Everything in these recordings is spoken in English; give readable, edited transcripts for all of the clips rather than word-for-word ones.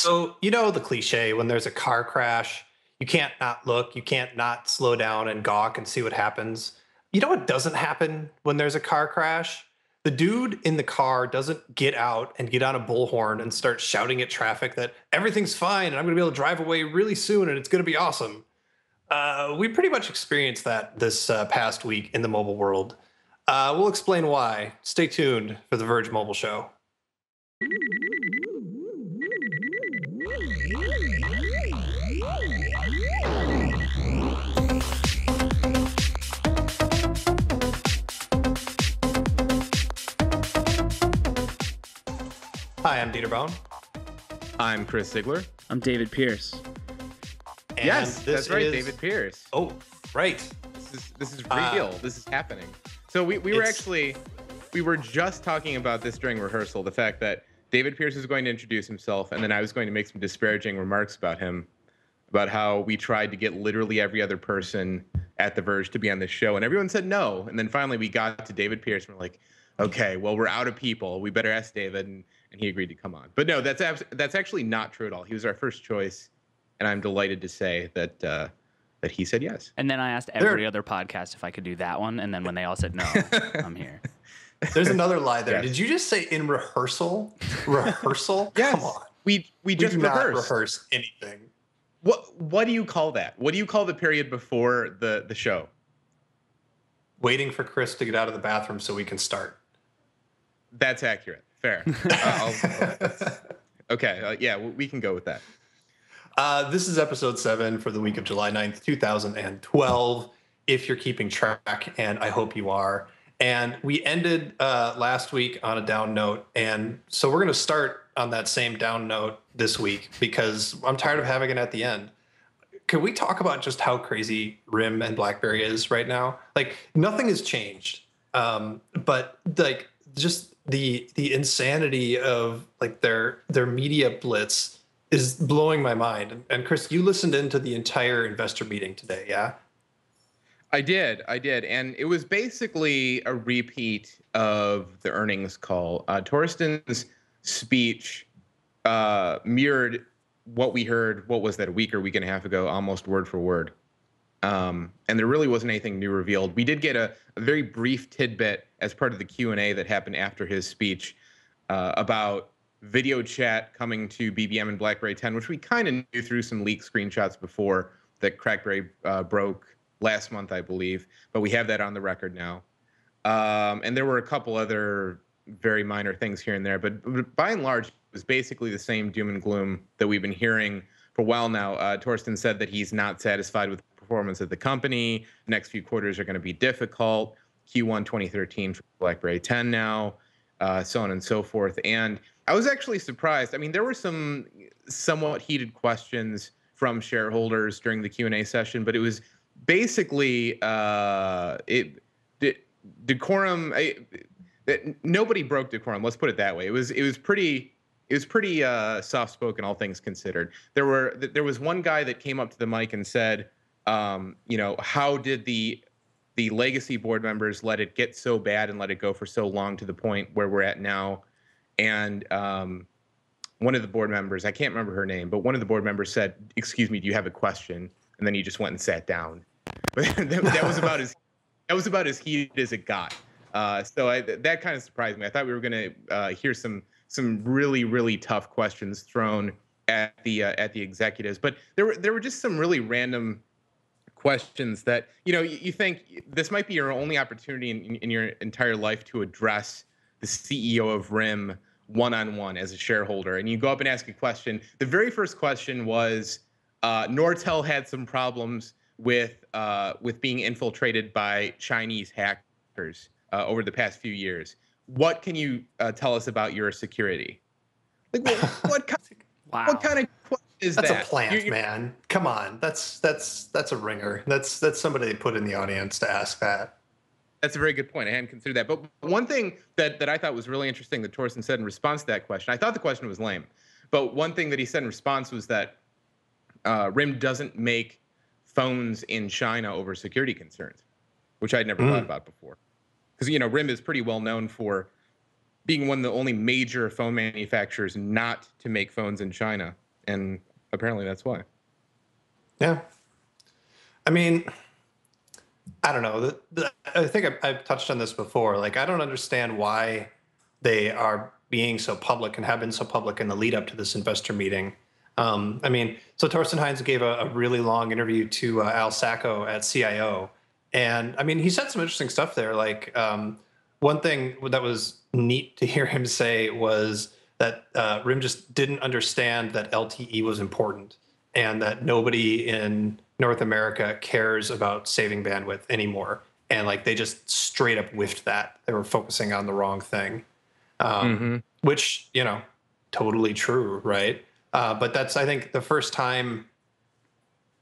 So, you know the cliche, when there's a car crash, you can't not look, you can't not slow down and gawk and see what happens. You know what doesn't happen when there's a car crash? The dude in the car doesn't get out and get on a bullhorn and start shouting at traffic that everything's fine and I'm going to be able to drive away really soon and it's going to be awesome. We pretty much experienced that this past week in the mobile world. We'll explain why. Stay tuned for the Verge Mobile Show. Hi, I'm Dieter Bone. I'm Chris Ziegler. I'm David Pierce. And yes, that's right, David Pierce. Oh, right. This is real. This is happening. So we were just talking about this during rehearsal, the fact that David Pierce is going to introduce himself, and then I was going to make some disparaging remarks about him, about how we tried to get literally every other person at The Verge to be on this show, and everyone said no. And then finally we got to David Pierce, and we're like, okay, well, we're out of people. We better ask David, and he agreed to come on. But no, that's actually not true at all. He was our first choice, and I'm delighted to say that he said yes. And then I asked every other podcast if I could do that one, and then when they all said no, I'm here. There's another lie there. Yes. Did you just say in rehearsal? Rehearsal? Yes. Come on. We just do not rehearsed. rehearse anything. What do you call that? What do you call the period before the show? Waiting for Chris to get out of the bathroom so we can start. That's accurate. Fair. Okay. Yeah, we can go with that. This is episode 7 for the week of July 9th, 2012, if you're keeping track, and I hope you are. And we ended last week on a down note, and so we're going to start on that same down note this week because I'm tired of having it at the end. Can we talk about just how crazy RIM and BlackBerry is right now? Like, nothing has changed, but like just the insanity of like their media blitz is blowing my mind. And Chris, you listened into the entire investor meeting today, yeah? I did. And it was basically a repeat of the earnings call. Thorsten's speech mirrored what we heard, what was that, a week or week and a half ago, almost word for word. And there really wasn't anything new revealed. We did get a very brief tidbit as part of the Q&A that happened after his speech about video chat coming to BBM and BlackBerry 10, which we kind of knew through some leaked screenshots before that BlackBerry broke last month, I believe. But we have that on the record now. And there were a couple other very minor things here and there. But by and large, it was basically the same doom and gloom that we've been hearing for a while now. Thorsten said that he's not satisfied with the performance of the company. The next few quarters are going to be difficult. Q1 2013 for BlackBerry 10 now, so on and so forth. And I was actually surprised. I mean, there were some somewhat heated questions from shareholders during the Q&A session, but it was basically decorum. Nobody broke decorum. Let's put it that way. It was pretty soft-spoken, all things considered. There was one guy that came up to the mic and said, how did the legacy board members let it get so bad and let it go for so long to the point where we're at now? And one of the board members, I can't remember her name, but one of the board members said, "Excuse me, do you have a question?" And then he just went and sat down. But that was about as heated as it got. So that kind of surprised me. I thought we were going to hear some really, really tough questions thrown at the executives, but there were just some really random questions that you think this might be your only opportunity in your entire life to address the CEO of RIM one-on-one as a shareholder, and you go up and ask a question. The very first question was, Nortel had some problems with being infiltrated by Chinese hackers over the past few years. What can you tell us about your security? Like, what kind of question is that? That's a plant, man. Come on, that's a ringer. That's somebody they put in the audience to ask that. That's a very good point. I hadn't considered that. But one thing that I thought was really interesting that Thorsten said in response to that question, I thought the question was lame, but one thing that he said in response was that RIM doesn't make phones in China over security concerns, which I'd never thought about before. Because, RIM is pretty well known for being one of the only major phone manufacturers not to make phones in China. and apparently that's why. Yeah. I mean, I don't know. I think I've touched on this before. Like, I don't understand why they are being so public and have been so public in the lead up to this investor meeting. I mean, so Thorsten Heins gave a really long interview to Al Sacco at CIO. And I mean, he said some interesting stuff there. Like, one thing that was neat to hear him say was that RIM just didn't understand that LTE was important and that nobody in North America cares about saving bandwidth anymore. And like they just straight up whiffed that. They were focusing on the wrong thing, which, you know, totally true, right? But that's, I think, the first time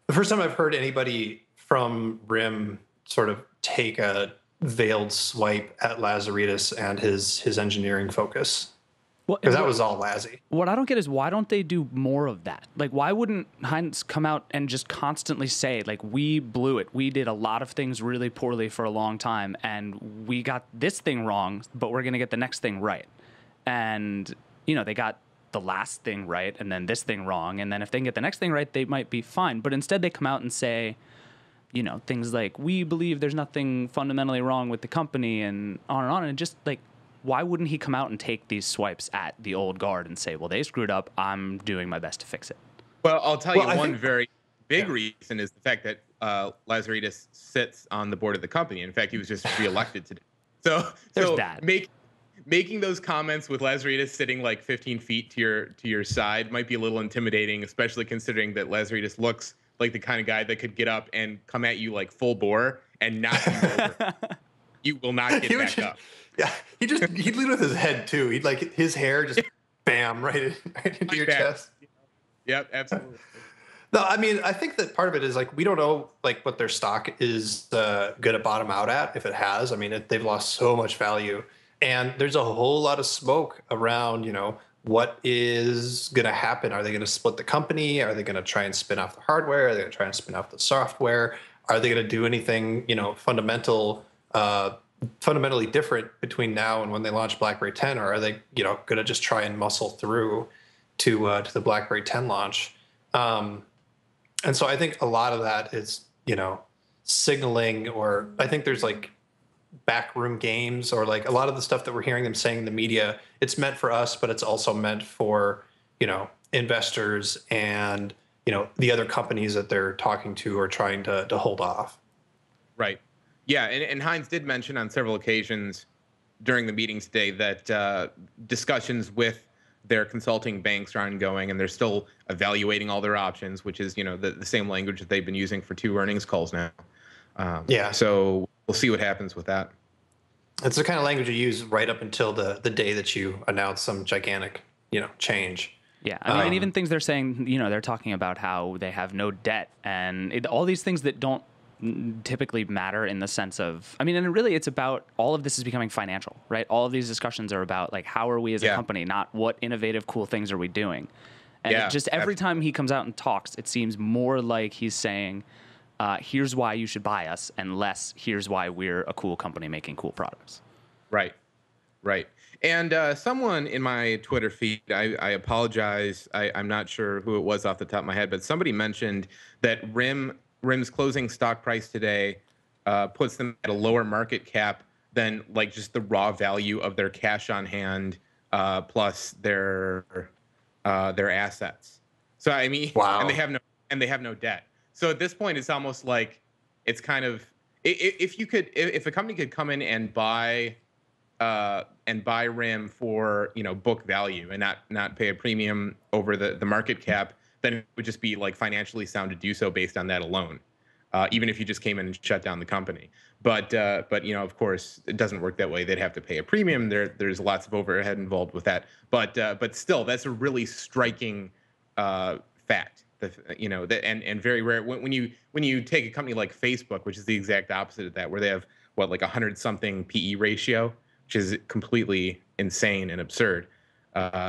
I've heard anybody from RIM sort of take a veiled swipe at Lazaridis and his engineering focus. Because that was all Lazzy. What I don't get is why don't they do more of that? Like, why wouldn't Heinz come out and just constantly say, like, we blew it. We did a lot of things really poorly for a long time, and we got this thing wrong, but we're going to get the next thing right. And, you know, they got the last thing right and then this thing wrong. And then if they can get the next thing right, they might be fine. But instead they come out and say, you know, things like, we believe there's nothing fundamentally wrong with the company and on and on. And just like, why wouldn't he come out and take these swipes at the old guard and say, well, they screwed up. I'm doing my best to fix it. Well, I'll tell you one very big reason is the fact that Lazaridis sits on the board of the company. In fact, he was just reelected today. So that. Making those comments with Lazaridis sitting like 15 feet to your side might be a little intimidating, especially considering that Lazaridis looks like the kind of guy that could get up and come at you like full bore and knock you over. You will not get back up. Yeah, he'd lead with his head too. He'd like his hair just bam right into your chest. Yep, absolutely. No, I mean, I think that part of it is like we don't know like what their stock is going to bottom out at if it has. I mean, they've lost so much value, and there's a whole lot of smoke around. You know, what is going to happen? Are they going to split the company? Are they going to try and spin off the hardware? Are they going to try and spin off the software? Are they going to do anything, you know, fundamentally different between now and when they launch BlackBerry 10, or are they, you know, going to just try and muscle through to the BlackBerry 10 launch? And so I think a lot of that is, you know, signaling, or I think there's like backroom games, or like a lot of the stuff that we're hearing them saying in the media. It's meant for us, but it's also meant for, you know, investors and, you know, the other companies that they're talking to or trying to hold off. Right. Yeah, and Heinz did mention on several occasions during the meetings today that discussions with their consulting banks are ongoing, and they're still evaluating all their options, which is, you know, the same language that they've been using for 2 earnings calls now. So we'll see what happens with that. It's the kind of language you use right up until the day that you announce some gigantic, you know, change. Yeah, I mean, and even things they're saying, you know, they're talking about how they have no debt and all these things that don't typically matter in the sense of, I mean, and really it's about, all of this is becoming financial, right? All of these discussions are about like, how are we as a company, not what innovative, cool things are we doing? And it just every time he comes out and talks, it seems more like he's saying, here's why you should buy us, and less, here's why we're a cool company making cool products. Right. And someone in my Twitter feed, I apologize, I'm not sure who it was off the top of my head, but somebody mentioned that RIM's closing stock price today puts them at a lower market cap than like just the raw value of their cash on hand plus their assets. So I mean, wow. and they have no debt. So at this point, it's almost like it's kind of, if a company could come in and buy RIM for, you know, book value and not pay a premium over the market cap, then it would just be like financially sound to do so based on that alone, even if you just came in and shut down the company. But you know, of course, it doesn't work that way. They'd have to pay a premium. There's lots of overhead involved with that. But still, that's a really striking fact. You know, that and very rare when you take a company like Facebook, which is the exact opposite of that, where they have like 100-something PE ratio, which is completely insane and absurd.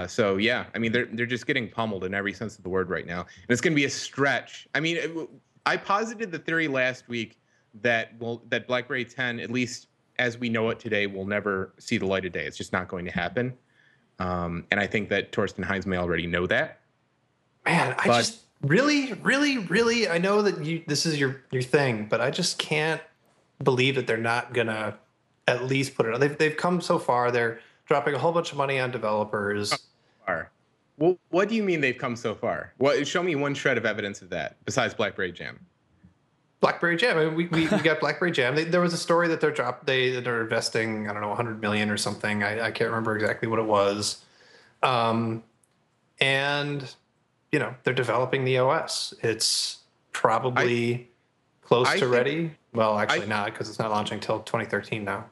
So yeah, I mean, they're just getting pummeled in every sense of the word right now, and it's going to be a stretch. I mean, I posited the theory last week that BlackBerry 10, at least as we know it today, will never see the light of day. It's just not going to happen. And I think that Thorsten Heins may already know that. Man, I just really, really, really, I know that this is your thing, but I just can't believe that they're not gonna at least put it on. They've come so far. They're dropping a whole bunch of money on developers. Far. Well, what do you mean they've come so far? Well, show me one shred of evidence of that besides BlackBerry Jam. BlackBerry Jam. I mean, we got BlackBerry Jam. There was a story that they're investing, I don't know, 100 million or something. I can't remember exactly what it was. And they're developing the OS. It's probably close to ready. Well, actually not, because it's not launching until 2013 now.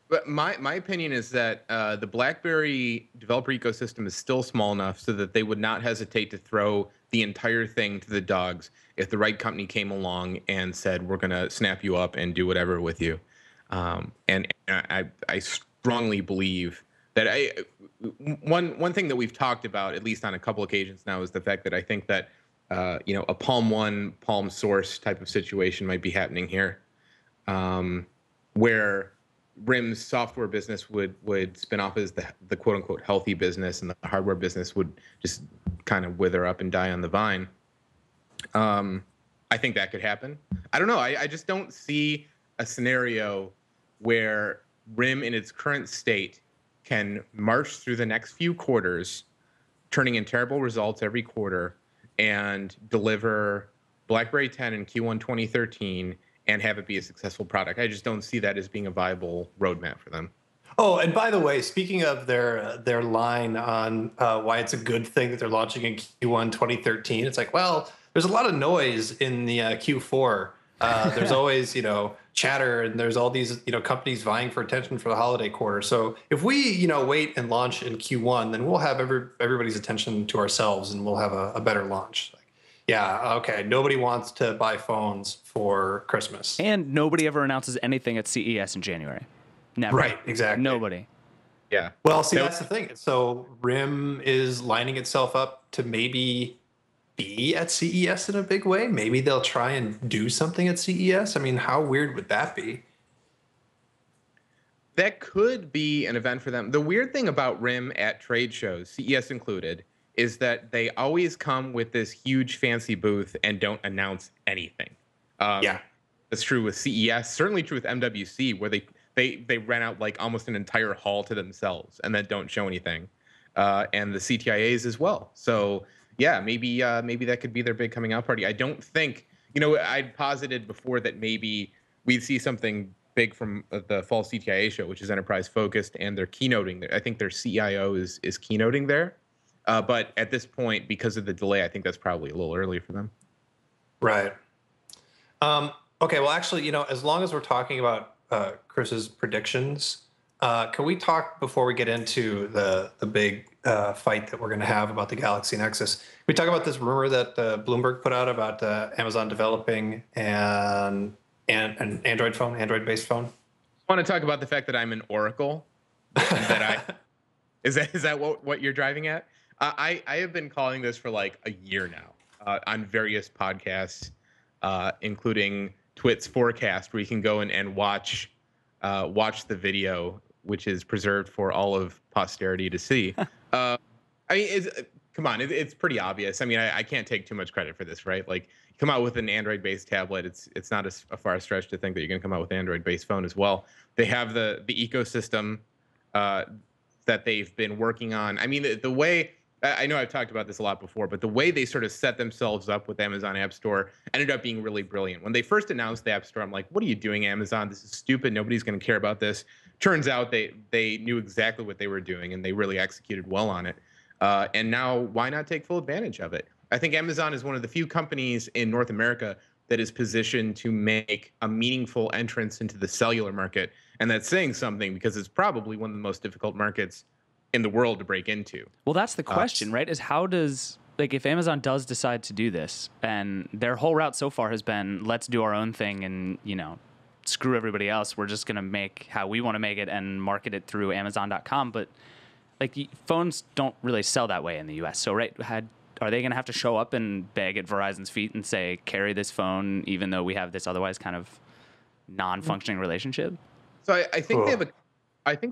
But my opinion is that the BlackBerry developer ecosystem is still small enough so that they would not hesitate to throw the entire thing to the dogs if the right company came along and said, we're going to snap you up and do whatever with you. And I strongly believe that one thing that we've talked about, at least on a couple occasions now, is the fact that I think that a Palm One, Palm Source type of situation might be happening here, where RIM's software business would spin off as the quote unquote healthy business, and the hardware business would just kind of wither up and die on the vine. I think that could happen. I don't know. I just don't see a scenario where RIM in its current state can march through the next few quarters, turning in terrible results every quarter, and deliver BlackBerry 10 in Q1 2013 and have it be a successful product. I just don't see that as being a viable roadmap for them. Oh, and by the way, speaking of their line on why it's a good thing that they're launching in Q1 2013, it's like, well, there's a lot of noise in the Q4. There's always, chatter, and there's all these, companies vying for attention for the holiday quarter. So if we, wait and launch in Q1, then we'll have everybody's attention to ourselves, and we'll have a better launch. Yeah, okay. Nobody wants to buy phones for Christmas. And nobody ever announces anything at CES in January. Never. Right, exactly. Nobody. Yeah. Well, see, that's the thing. So RIM is lining itself up to maybe be at CES in a big way. Maybe they'll try and do something at CES. I mean, how weird would that be? That could be an event for them. The weird thing about RIM at trade shows, CES included, is that they always come with this huge fancy booth and don't announce anything. Yeah. That's true with CES, certainly true with MWC, where they rent out like almost an entire hall to themselves and then don't show anything. And the CTIAs as well. So yeah, maybe that could be their big coming out party. I don't think, I'd posited before that maybe we'd see something big from the fall CTIA show, which is enterprise focused, and they're keynoting. I think their CIO is keynoting there. But at this point, because of the delay, I think that's probably a little early for them. Right. Okay. Well, actually, as long as we're talking about Chris's predictions, can we talk before we get into the big fight that we're going to have about the Galaxy Nexus? We talk about this rumor that Bloomberg put out about Amazon developing an Android-based phone. I want to talk about the fact that I'm an oracle. Is that what you're driving at? I have been calling this for like a year now on various podcasts, including Twit's Forecast, where you can go and watch the video, which is preserved for all of posterity to see. Come on, it's pretty obvious. I mean, I can't take too much credit for this, right? Like, you come out with an Android-based tablet, it's not a far stretch to think that you're going to come out with an Android-based phone as well. They have the ecosystem that they've been working on. I mean, the way, I know I've talked about this a lot before, but the way they sort of set themselves up with Amazon App Store ended up being really brilliant. When they first announced the App Store, I'm like, what are you doing, Amazon? This is stupid. Nobody's going to care about this. Turns out they knew exactly what they were doing, and they really executed well on it. And now, why not take full advantage of it? I think Amazon is one of the few companies in North America that is positioned to make a meaningful entrance into the cellular market. And that's saying something, because it's probably one of the most difficult markets in the world to break into. Well, that's the question, right? Is how does, if Amazon does decide to do this, and their whole route so far has been, let's do our own thing and, screw everybody else. We're just going to make how we want to make it and market it through Amazon.com. But phones don't really sell that way in the US. So, right, are they going to have to show up and beg at Verizon's feet and say, carry this phone, even though we have this otherwise kind of non-functioning relationship? So I think they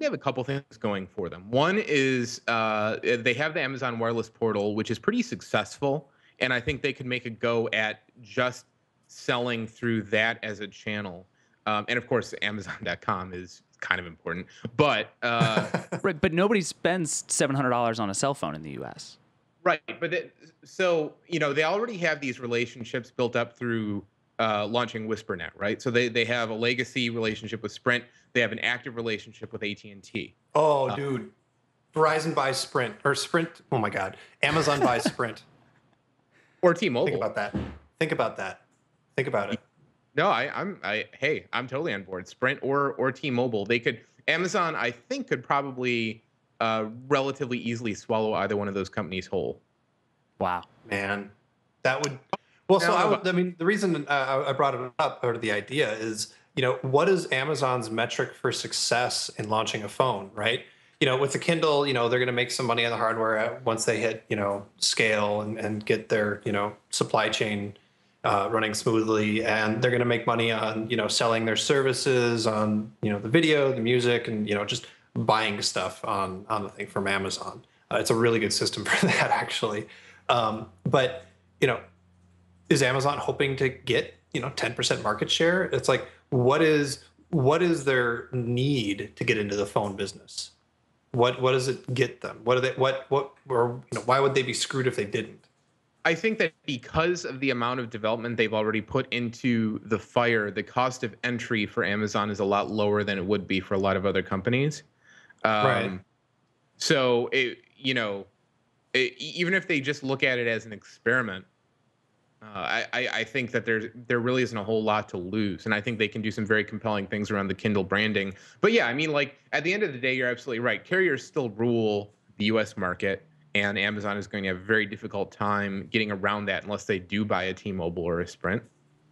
have a couple things going for them. One is they have the Amazon Wireless Portal, which is pretty successful and I think they could make a go at just selling through that as a channel. And of course, Amazon.com is kind of important, but Right, but nobody spends $700 on a cell phone in the U.S. right. But so they already have these relationships built up through launching WhisperNet, right? So they have a legacy relationship with Sprint. They have an active relationship with AT&T. Oh, dude. Verizon buys Sprint, or Sprint. Oh my God. Amazon buys Sprint. Or T-Mobile. Think about that. Think about that. Think about it. No, I'm totally on board. Sprint or T-Mobile. Amazon, I think, could probably relatively easily swallow either one of those companies whole. Wow. Man, that would. Well, so I mean, the reason I brought it up, or the idea is, what is Amazon's metric for success in launching a phone, right? With the Kindle, they're going to make some money on the hardware once they hit, scale and get their, supply chain running smoothly, and they're going to make money on, selling their services on, the video, the music, and, just buying stuff on the thing from Amazon. It's a really good system for that, actually. But, is Amazon hoping to get 10% market share? It's like, what is their need to get into the phone business? What does it get them? Why would they be screwed if they didn't? I think that because of the amount of development they've already put into the Fire, the cost of entry for Amazon is a lot lower than it would be for a lot of other companies. Right. So even if they just look at it as an experiment, I think that there really isn't a whole lot to lose, and I think they can do some very compelling things around the Kindle branding. But yeah, I mean, like at the end of the day, you're absolutely right. Carriers still rule the U.S. market, and Amazon is going to have a very difficult time getting around that unless they do buy a T-Mobile or a Sprint.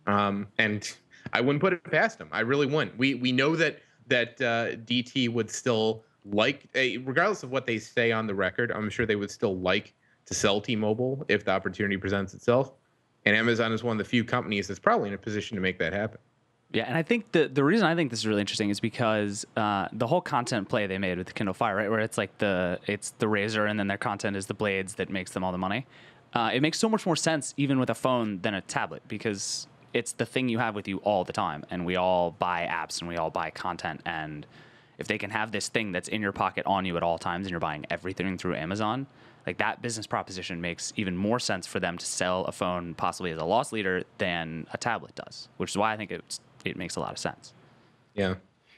And I wouldn't put it past them. I really wouldn't. We know that DT would still like, regardless of what they say on the record, I'm sure they would still like to sell T-Mobile if the opportunity presents itself. And Amazon is one of the few companies that's probably in a position to make that happen. Yeah, and I think the reason I think this is really interesting is because the whole content play they made with the Kindle Fire, right, where it's like it's the razor and then their content is the blades that makes them all the money. It makes so much more sense even with a phone than a tablet, because it's the thing you have with you all the time, and we all buy apps and we all buy content, and if they can have this thing that's in your pocket on you at all times and you're buying everything through Amazon, like that business proposition makes even more sense for them to sell a phone possibly as a loss leader than a tablet does, which is why I think it makes a lot of sense. Yeah.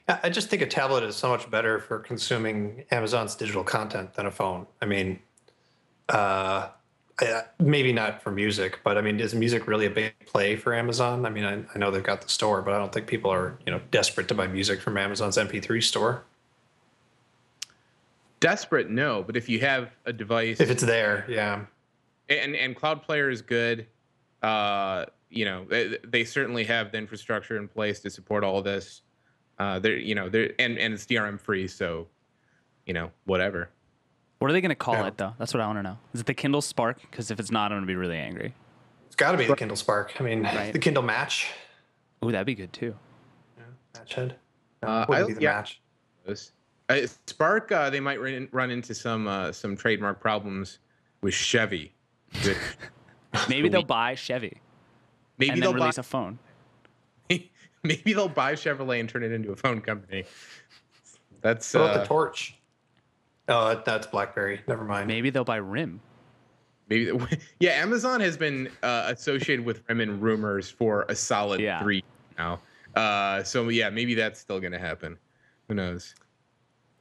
I just think a tablet is so much better for consuming Amazon's digital content than a phone. I mean, maybe not for music, but I mean, is music really a big play for Amazon? I mean, I know they've got the store, but I don't think people are, desperate to buy music from Amazon's MP3 store. Desperate, no, but if you have a device, if it's there, yeah. And Cloud Player is good. They certainly have the infrastructure in place to support all of this. And it's DRM free, so whatever. What are they going to call it though? That's what I want to know. Is it the Kindle Spark? Because if it's not, I'm going to be really angry. It's got to be the Kindle Spark. I mean, right. The Kindle Match. Ooh, that'd be good too. Yeah, Match Head. Would be the Match. Spark, they might run into some trademark problems with Chevy. Maybe they'll buy Chevy. Maybe they'll release a phone. Maybe they'll buy Chevrolet and turn it into a phone company. That's what about the Torch? Oh, that's BlackBerry. Never mind. Maybe they'll buy RIM. Maybe, yeah. Amazon has been associated with RIM and rumors for a solid 3 now. So yeah, maybe that's still gonna happen. Who knows?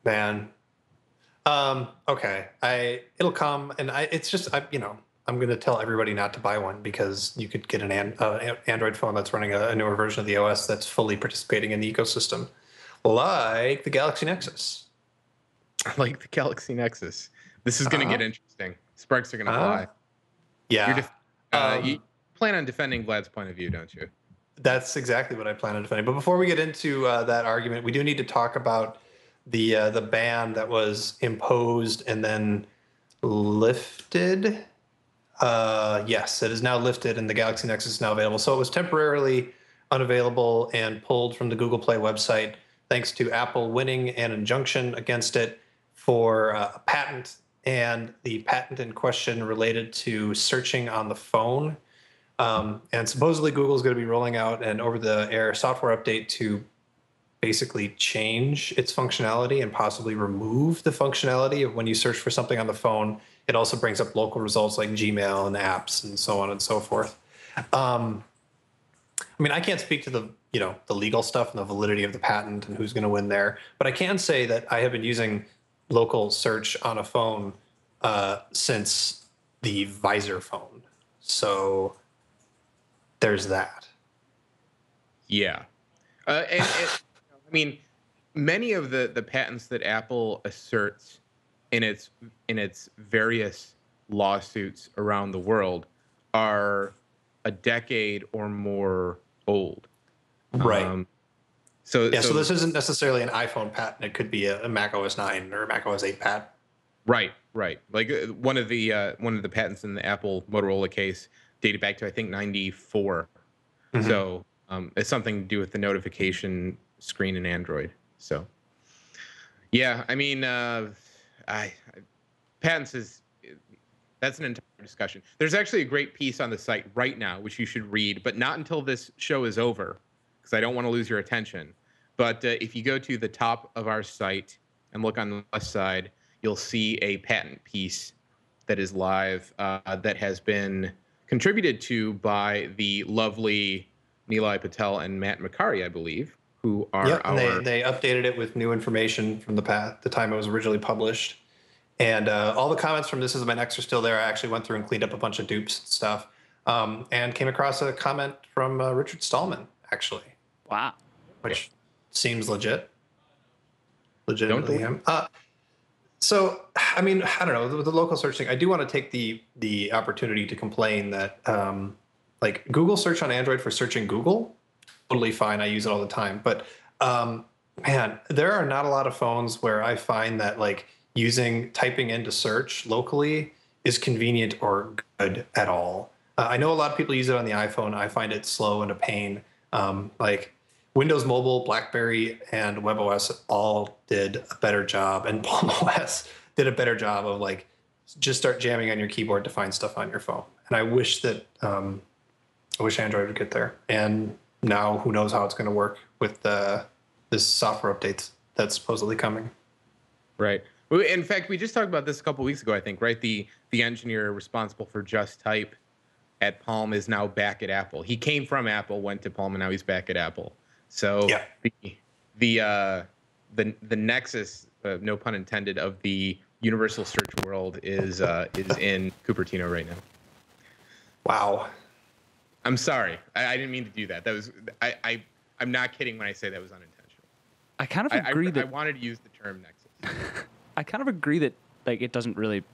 Man. Okay. It'll come, and it's just I'm going to tell everybody not to buy one, because you could get an Android phone that's running a newer version of the OS that's fully participating in the ecosystem, like the Galaxy Nexus. Like the Galaxy Nexus. This is going to get interesting. Sparks are going to fly. Yeah. You plan on defending Vlad's point of view, don't you? That's exactly what I plan on defending. But before we get into that argument, we do need to talk about the ban that was imposed and then lifted. Yes, it is now lifted, and the Galaxy Nexus is now available. So it was temporarily unavailable and pulled from the Google Play website, thanks to Apple winning an injunction against it for a patent and the patent in question related to searching on the phone. And supposedly Google is going to be rolling out an over-the-air software update to basically change its functionality and possibly remove the functionality of when you search for something on the phone. It also brings up local results like Gmail and apps and so on and so forth. I mean, I can't speak to the legal stuff and the validity of the patent and who's going to win there, but I can say that I have been using local search on a phone since the Visor phone. So there's that. Yeah. And I mean, many of the patents that Apple asserts in its various lawsuits around the world are a decade or more old. Right. So this isn't necessarily an iPhone patent. It could be a Mac OS 9 or a Mac OS 8 patent. Right. Like one of the patents in the Apple Motorola case dated back to, I think, 94. Mm-hmm. So it's something to do with the notification screen in Android. So yeah, I mean, patents that's an entire discussion. There's actually a great piece on the site right now, which you should read, but not until this show is over, because I don't want to lose your attention. But if you go to the top of our site and look on the left side, you'll see a patent piece that is live that has been contributed to by the lovely Nilay Patel and Matt Macari, I believe, who are they updated it with new information from the time it was originally published. And all the comments from This Is My Next are still there. I actually went through and cleaned up a bunch of dupes and stuff, and came across a comment from Richard Stallman, actually. Wow. Which seems legitimately him. So, I mean, I don't know, the local search thing, I do want to take the opportunity to complain that, like, Google search on Android for searching Google, totally fine. I use it all the time. But, man, there are not a lot of phones where I find that, like, typing into search locally is convenient or good at all. I know a lot of people use it on the iPhone. I find it slow and a pain. Like Windows Mobile, BlackBerry, and WebOS all did a better job, and Palm OS did a better job of like just start jamming on your keyboard to find stuff on your phone. And I wish that Android would get there. And now who knows how it's going to work with this software updates that's supposedly coming. Right. In fact, we just talked about this a couple of weeks ago, I think, right? The engineer responsible for Just Type at Palm is now back at Apple. He came from Apple, went to Palm, and now he's back at Apple. So yeah. the Nexus, no pun intended, of the universal search world is in Cupertino right now. Wow. I'm sorry. I didn't mean to do that. That was I'm not kidding when I say that was unintentional. I kind of agree that I wanted to use the term Nexus. I kind of agree that like it doesn't really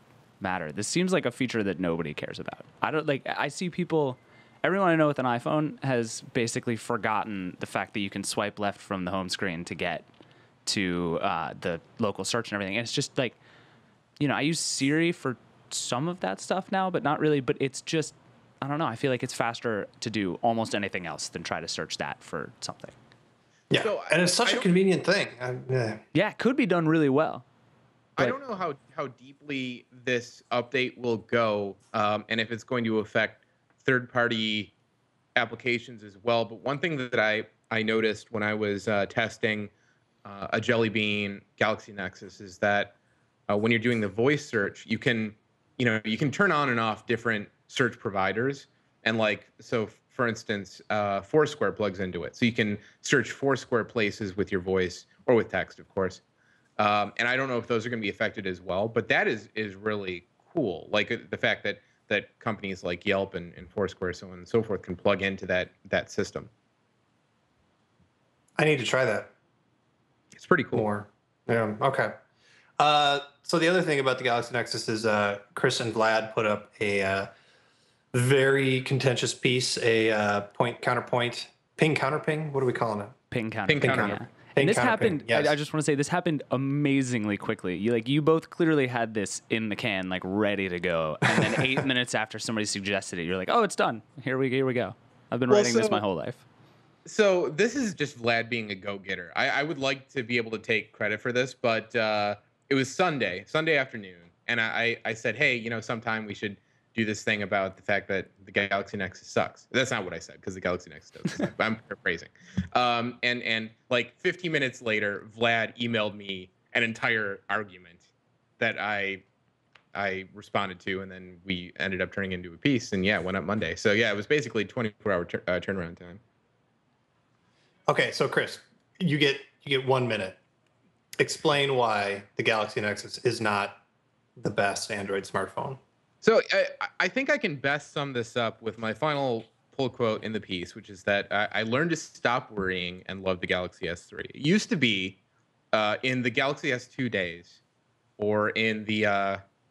matter. This seems like a feature that nobody cares about. I see people, everyone I know with an iPhone has basically forgotten the fact that you can swipe left from the home screen to get to the local search and everything. And it's just like, I use Siri for some of that stuff now, but not really. But it's just, I don't know. I feel like it's faster to do almost anything else than try to search that for something. Yeah, so and it's such a convenient thing. Yeah, it could be done really well. I don't know how deeply this update will go, and if it's going to affect third-party applications as well. But one thing that I noticed when I was testing a Jelly Bean Galaxy Nexus is that when you're doing the voice search, you can turn on and off different search providers, and for instance, Foursquare plugs into it, so you can search Foursquare places with your voice or with text, of course. And I don't know if those are going to be affected as well, but that is really cool. Like the fact that companies like Yelp and Foursquare, so on and so forth, can plug into that system. I need to try that. It's pretty cool. More. Yeah. Okay. So the other thing about the Galaxy Nexus is Chris and Vlad put up a very contentious piece, a point counterpoint, ping counterping. What are we calling it? Ping counterping. Yeah. And this happened. Yes. I just want to say this happened amazingly quickly. You both clearly had this in the can, like ready to go, and then 8 minutes after somebody suggested it, you're like, "Oh, it's done. Here we go. I've been writing this my whole life." So this is just Vlad being a go-getter. I would like to be able to take credit for this, but it was Sunday afternoon, and I said, hey, sometime we should do this thing about the fact that the Galaxy Nexus sucks. That's not what I said, because the Galaxy Nexus doesn't suck. I'm paraphrasing. And like 15 minutes later, Vlad emailed me an entire argument that I responded to, and then we ended up turning into a piece, and it went up Monday. So it was basically 24-hour turnaround time. Okay, so Chris, you get 1 minute. Explain why the Galaxy Nexus is not the best Android smartphone. So I think I can best sum this up with my final pull quote in the piece, which is that I learned to stop worrying and love the Galaxy S3. It used to be in the Galaxy S2 days, or in the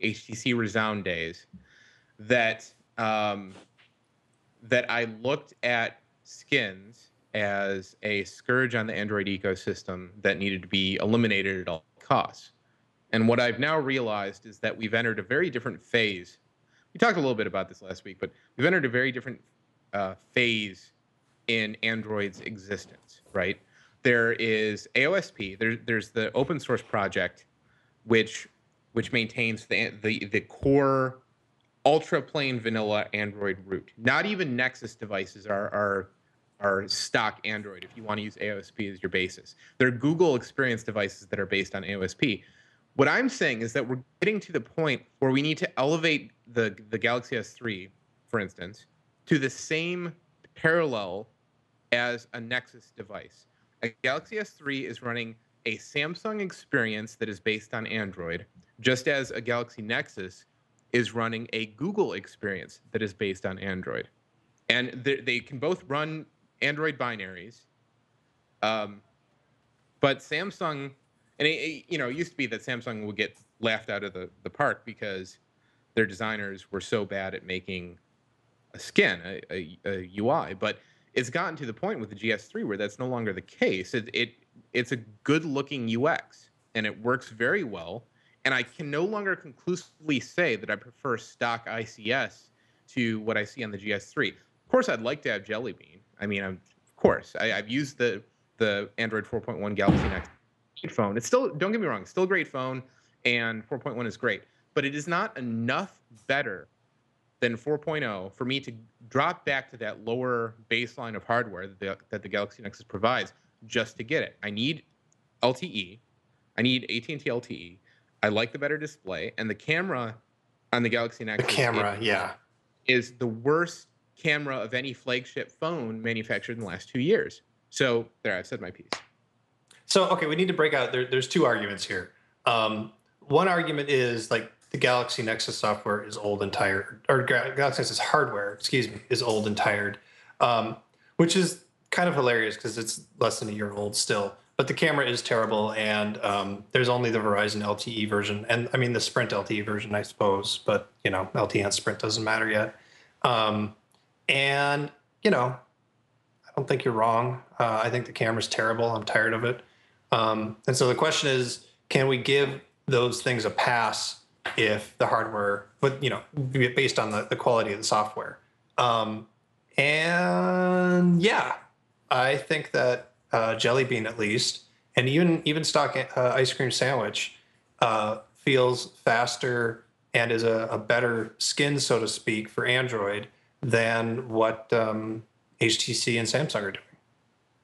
HTC Resound days, that I looked at skins as a scourge on the Android ecosystem that needed to be eliminated at all costs. And what I've now realized is that we've entered a very different phase. We talked a little bit about this last week, but we've entered a very different phase in Android's existence, right? There is AOSP. There's the open source project, which maintains the core ultra plain vanilla Android root. Not even Nexus devices are stock Android if you want to use AOSP as your basis. There are Google experience devices that are based on AOSP. What I'm saying is that we're getting to the point where we need to elevate the Galaxy S3, for instance, to the same parallel as a Nexus device. A Galaxy S3 is running a Samsung experience that is based on Android, just as a Galaxy Nexus is running a Google experience that is based on Android. And they can both run Android binaries, but Samsung... And it used to be that Samsung would get laughed out of the park because their designers were so bad at making a skin, a UI. But it's gotten to the point with the GS3 where that's no longer the case. It's a good-looking UX, and it works very well. And I can no longer conclusively say that I prefer stock ICS to what I see on the GS3. Of course, I'd like to have Jelly Bean. I mean, of course, I've used the Android 4.1 Galaxy Nexus phone. It's still, don't get me wrong, it's still a great phone, and 4.1 is great, but it is not enough better than 4.0 for me to drop back to that lower baseline of hardware that the Galaxy Nexus provides just to get it. I need LTE. I need AT&T LTE. I like the better display, and the camera on the Galaxy Nexus is the worst camera of any flagship phone manufactured in the last 2 years. So there, I've said my piece. So, okay, we need to break out. There's two arguments here. One argument is like the Galaxy Nexus software is old and tired, or Galaxy Nexus hardware, excuse me, is old and tired, which is kind of hilarious because it's less than a year old still. But the camera is terrible, and there's only the Verizon LTE version, and I mean the Sprint LTE version, I suppose. But LTE and Sprint doesn't matter yet. And I don't think you're wrong. I think the camera's terrible. I'm tired of it. And so the question is, can we give those things a pass if the hardware, but based on the quality of the software? And yeah, I think that Jelly Bean, at least, and even stock ice cream sandwich feels faster and is a better skin, so to speak, for Android than what HTC and Samsung are doing.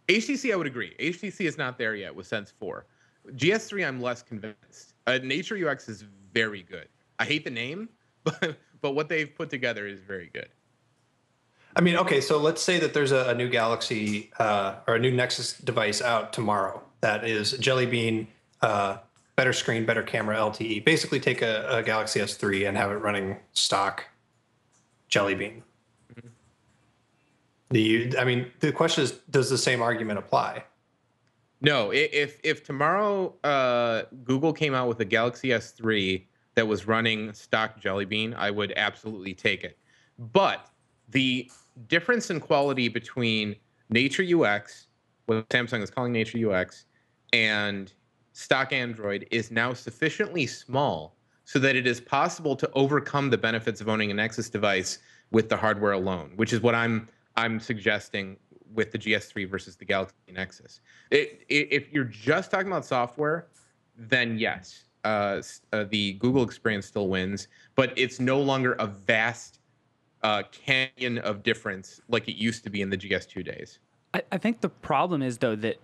HTC, I would agree. HTC is not there yet with Sense 4. GS3, I'm less convinced. Nature UX is very good. I hate the name, but what they've put together is very good. I mean, okay, so let's say that there's a new Galaxy or a new Nexus device out tomorrow that is Jelly Bean, better screen, better camera, LTE. Basically take a Galaxy S3 and have it running stock Jelly Bean. The question is, does the same argument apply? No, if tomorrow Google came out with a Galaxy S3 that was running stock Jelly Bean, I would absolutely take it. But the difference in quality between Nature UX, what Samsung is calling Nature UX, and stock Android is now sufficiently small so that it is possible to overcome the benefits of owning a Nexus device with the hardware alone, which is what I'm suggesting with the GS3 versus the Galaxy Nexus. If you're just talking about software, then yes. the Google experience still wins, but it's no longer a vast canyon of difference like it used to be in the GS2 days. I think the problem is, though, that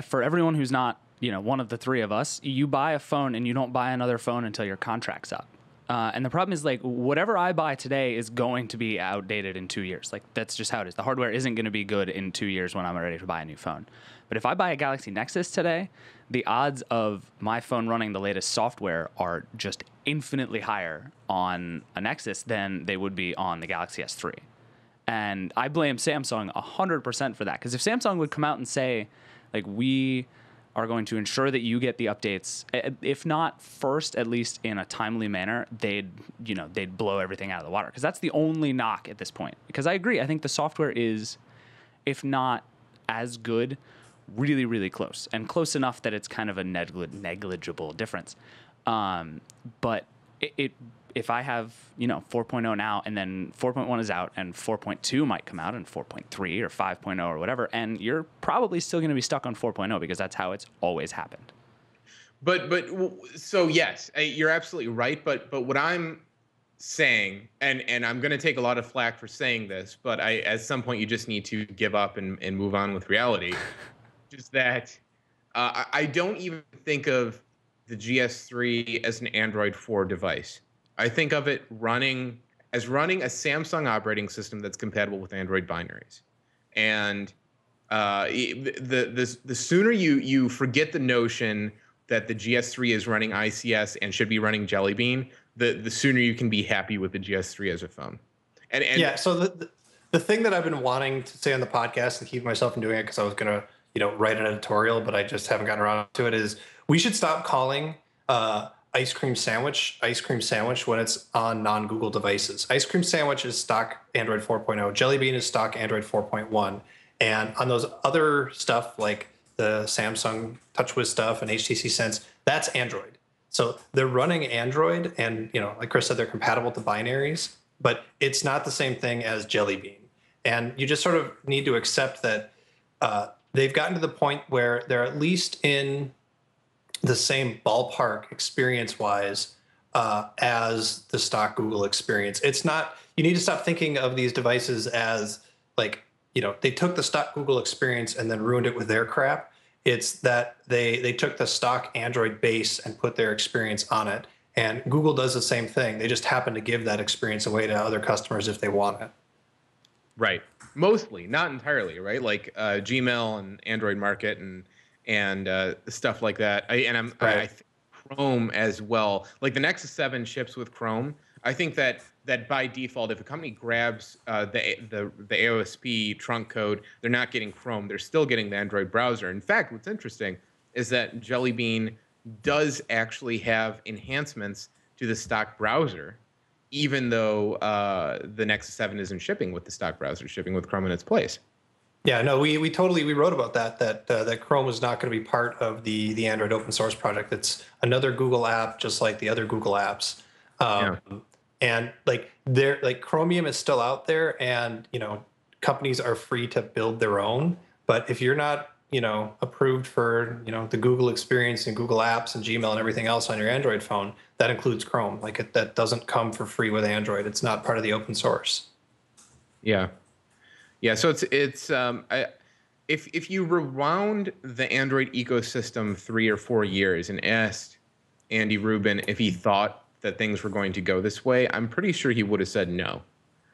for everyone who's not, one of the three of us, you buy a phone and you don't buy another phone until your contract's up. And the problem is, like, whatever I buy today is going to be outdated in 2 years. Like, that's just how it is. The hardware isn't going to be good in 2 years when I'm ready to buy a new phone. But if I buy a Galaxy Nexus today, the odds of my phone running the latest software are just infinitely higher on a Nexus than they would be on the Galaxy S3. And I blame Samsung 100% for that. Because if Samsung would come out and say, like, we are going to ensure that you get the updates, if not first, at least in a timely manner, they'd blow everything out of the water. Because that's the only knock at this point. Because I agree, I think the software is, if not as good, really, really close. And close enough that it's kind of a negligible difference. But if I have, 4.0 now, and then 4.1 is out, and 4.2 might come out, and 4.3 or 5.0 or whatever, and you're probably still going to be stuck on 4.0 because that's how it's always happened. So yes, you're absolutely right. But what I'm saying, and I'm going to take a lot of flack for saying this, but at some point you just need to give up and move on with reality. Just that I don't even think of the GS3 as an Android 4 device. I think of it running a Samsung operating system that's compatible with Android binaries. And the sooner you forget the notion that the GS3 is running ICS and should be running Jelly Bean, the sooner you can be happy with the GS3 as a phone. And yeah, so the thing that I've been wanting to say on the podcast and keep myself from doing it because I was going to write an editorial, but I just haven't gotten around to it, is we should stop calling ice cream sandwich when it's on non-Google devices. Ice cream sandwich is stock Android 4.0. Jelly Bean is stock Android 4.1. And on those other stuff like the Samsung TouchWiz stuff and HTC Sense, that's Android. So they're running Android, and like Chris said, they're compatible to binaries, but it's not the same thing as Jelly Bean. And you just sort of need to accept that they've gotten to the point where they're at least in the same ballpark experience-wise as the stock Google experience. It's not. You need to stop thinking of these devices as like, they took the stock Google experience and then ruined it with their crap. It's that they took the stock Android base and put their experience on it. And Google does the same thing. They just happen to give that experience away to other customers if they want it. Right. Mostly, not entirely, right? Like Gmail and Android Market and stuff like that. I think Chrome as well. Like the Nexus 7 ships with Chrome. I think that by default, if a company grabs the AOSP trunk code, they're not getting Chrome. They're still getting the Android browser. In fact, what's interesting is that Jelly Bean does actually have enhancements to the stock browser, even though the Nexus 7 isn't shipping with the stock browser, shipping with Chrome in its place. Yeah, no, we wrote about that Chrome was not going to be part of the Android open source project. It's another Google app, just like the other Google apps. And Chromium is still out there, and companies are free to build their own. But if you're not approved for the Google experience and Google Apps and Gmail and everything else on your Android phone, that includes Chrome. That doesn't come for free with Android. It's not part of the open source. Yeah. So it's if you rewound the Android ecosystem 3 or 4 years and asked Andy Rubin if he thought that things were going to go this way, I'm pretty sure he would have said no,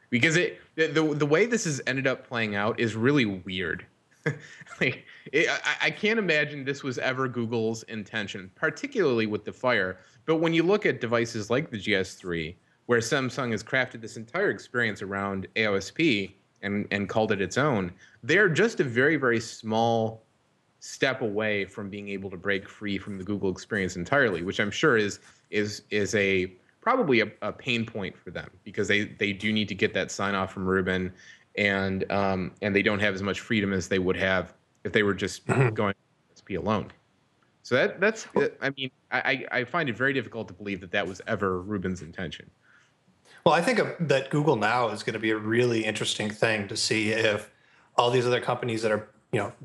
because the way this has ended up playing out is really weird. I can't imagine this was ever Google's intention, particularly with the Fire. But when you look at devices like the GS3, where Samsung has crafted this entire experience around AOSP and called it its own, they're just a very, very small step away from being able to break free from the Google experience entirely, which I'm sure is probably a pain point for them, because they do need to get that sign off from Rubin, and they don't have as much freedom as they would have if they were just going SP alone. So that's I mean, I find it very difficult to believe that was ever Rubin's intention. Well, I think that Google Now is going to be a really interesting thing to see if all these other companies that are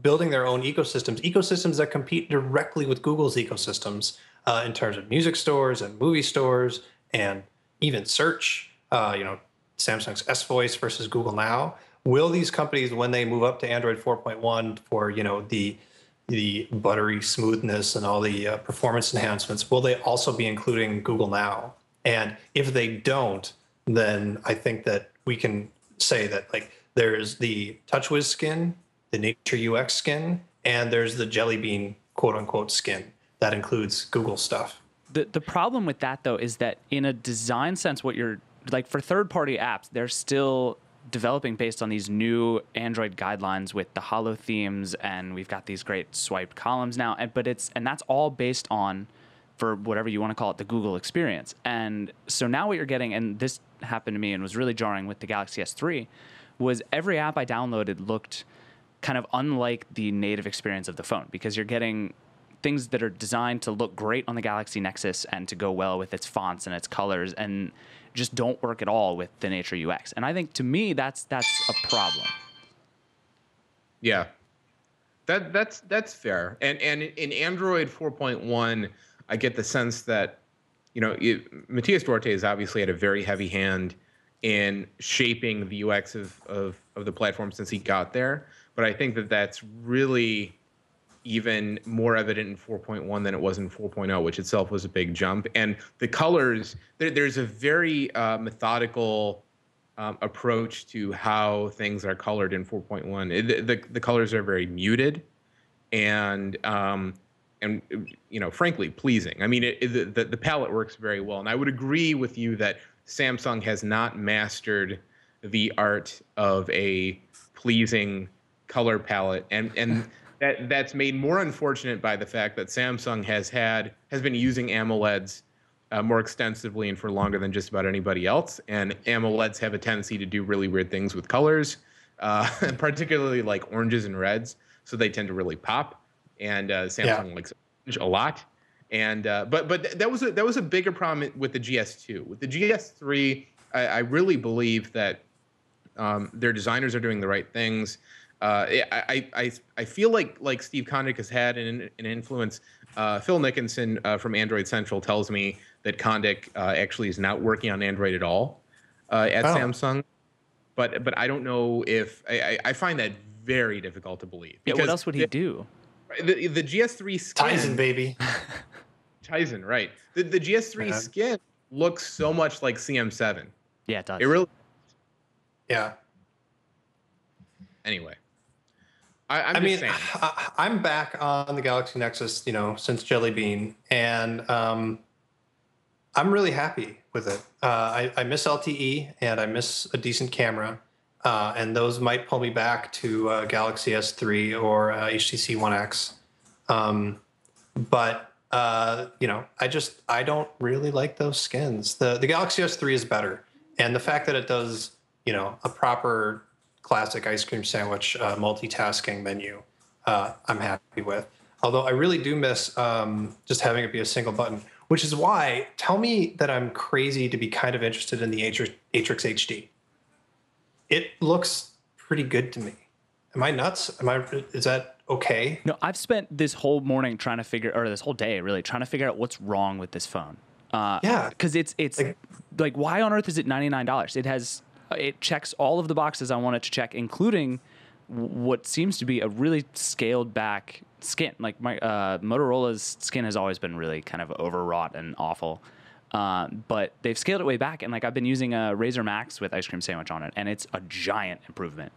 building their own ecosystems that compete directly with Google's ecosystems, in terms of music stores and movie stores and even search. Samsung's S Voice versus Google Now. Will these companies, when they move up to Android 4.1 for the buttery smoothness and all the performance enhancements, will they also be including Google Now? And if they don't, then I think that we can say that like there's the TouchWiz skin, the Nature UX skin, and there's the Jelly Bean quote unquote skin that includes Google stuff. The problem with that though is that in a design sense, what you're like for third-party apps, they're still developing based on these new Android guidelines with the holo themes, and we've got these great swiped columns now. And that's all based on, for whatever you want to call it, the Google experience. And so now what you're getting, and this happened to me and was really jarring with the Galaxy S3, was every app I downloaded looked kind of unlike the native experience of the phone, because you're getting things that are designed to look great on the Galaxy Nexus and to go well with its fonts and its colors, and just don't work at all with the Nature UX. And I think, to me, that's a problem. Yeah, that's fair. And in Android 4.1, I get the sense that Matthias Duarte has obviously had a very heavy hand in shaping the UX of the platform since he got there. But I think that that's really even more evident in 4.1 than it was in 4.0, which itself was a big jump. And the colors, there's a very methodical approach to how things are colored in 4.1. The colors are very muted and frankly pleasing. I mean, the palette works very well. And I would agree with you that Samsung has not mastered the art of a pleasing color palette, and that's made more unfortunate by the fact that Samsung has been using AMOLEDs more extensively and for longer than just about anybody else. And AMOLEDs have a tendency to do really weird things with colors, particularly like oranges and reds. So they tend to really pop. And Samsung likes orange a lot. And but that was a bigger problem with the GS2. With the GS3, I really believe that their designers are doing the right things. I feel like Steve Kondik has had an influence. Phil Nickinson from Android Central tells me that Kondik actually is not working on Android at all at Samsung. But I don't know if I find that very difficult to believe. Yeah, what else would he do? The GS3 skin, Tizen, baby. Tizen, right? The GS3 skin looks so much like CM7. Yeah, it does. It really. Yeah. Anyway. I'm back on the Galaxy Nexus, since Jelly Bean, and I'm really happy with it. I miss LTE and I miss a decent camera, and those might pull me back to Galaxy S3 or HTC One X. But I don't really like those skins. The Galaxy S3 is better, and the fact that it does, a proper classic ice cream sandwich multitasking menu, I'm happy with. Although I really do miss just having it be a single button, which is why, tell me that I'm crazy to be kind of interested in the Atrix HD. It looks pretty good to me. Am I nuts? Is that okay? No, I've spent this whole morning this whole day really trying to figure out what's wrong with this phone. Because it's like, why on earth is it $99? It checks all of the boxes I want it to check, including what seems to be a really scaled back skin. Like my Motorola's skin has always been really kind of overwrought and awful, but they've scaled it way back. And like I've been using a Razer Max with ice cream sandwich on it, and it's a giant improvement.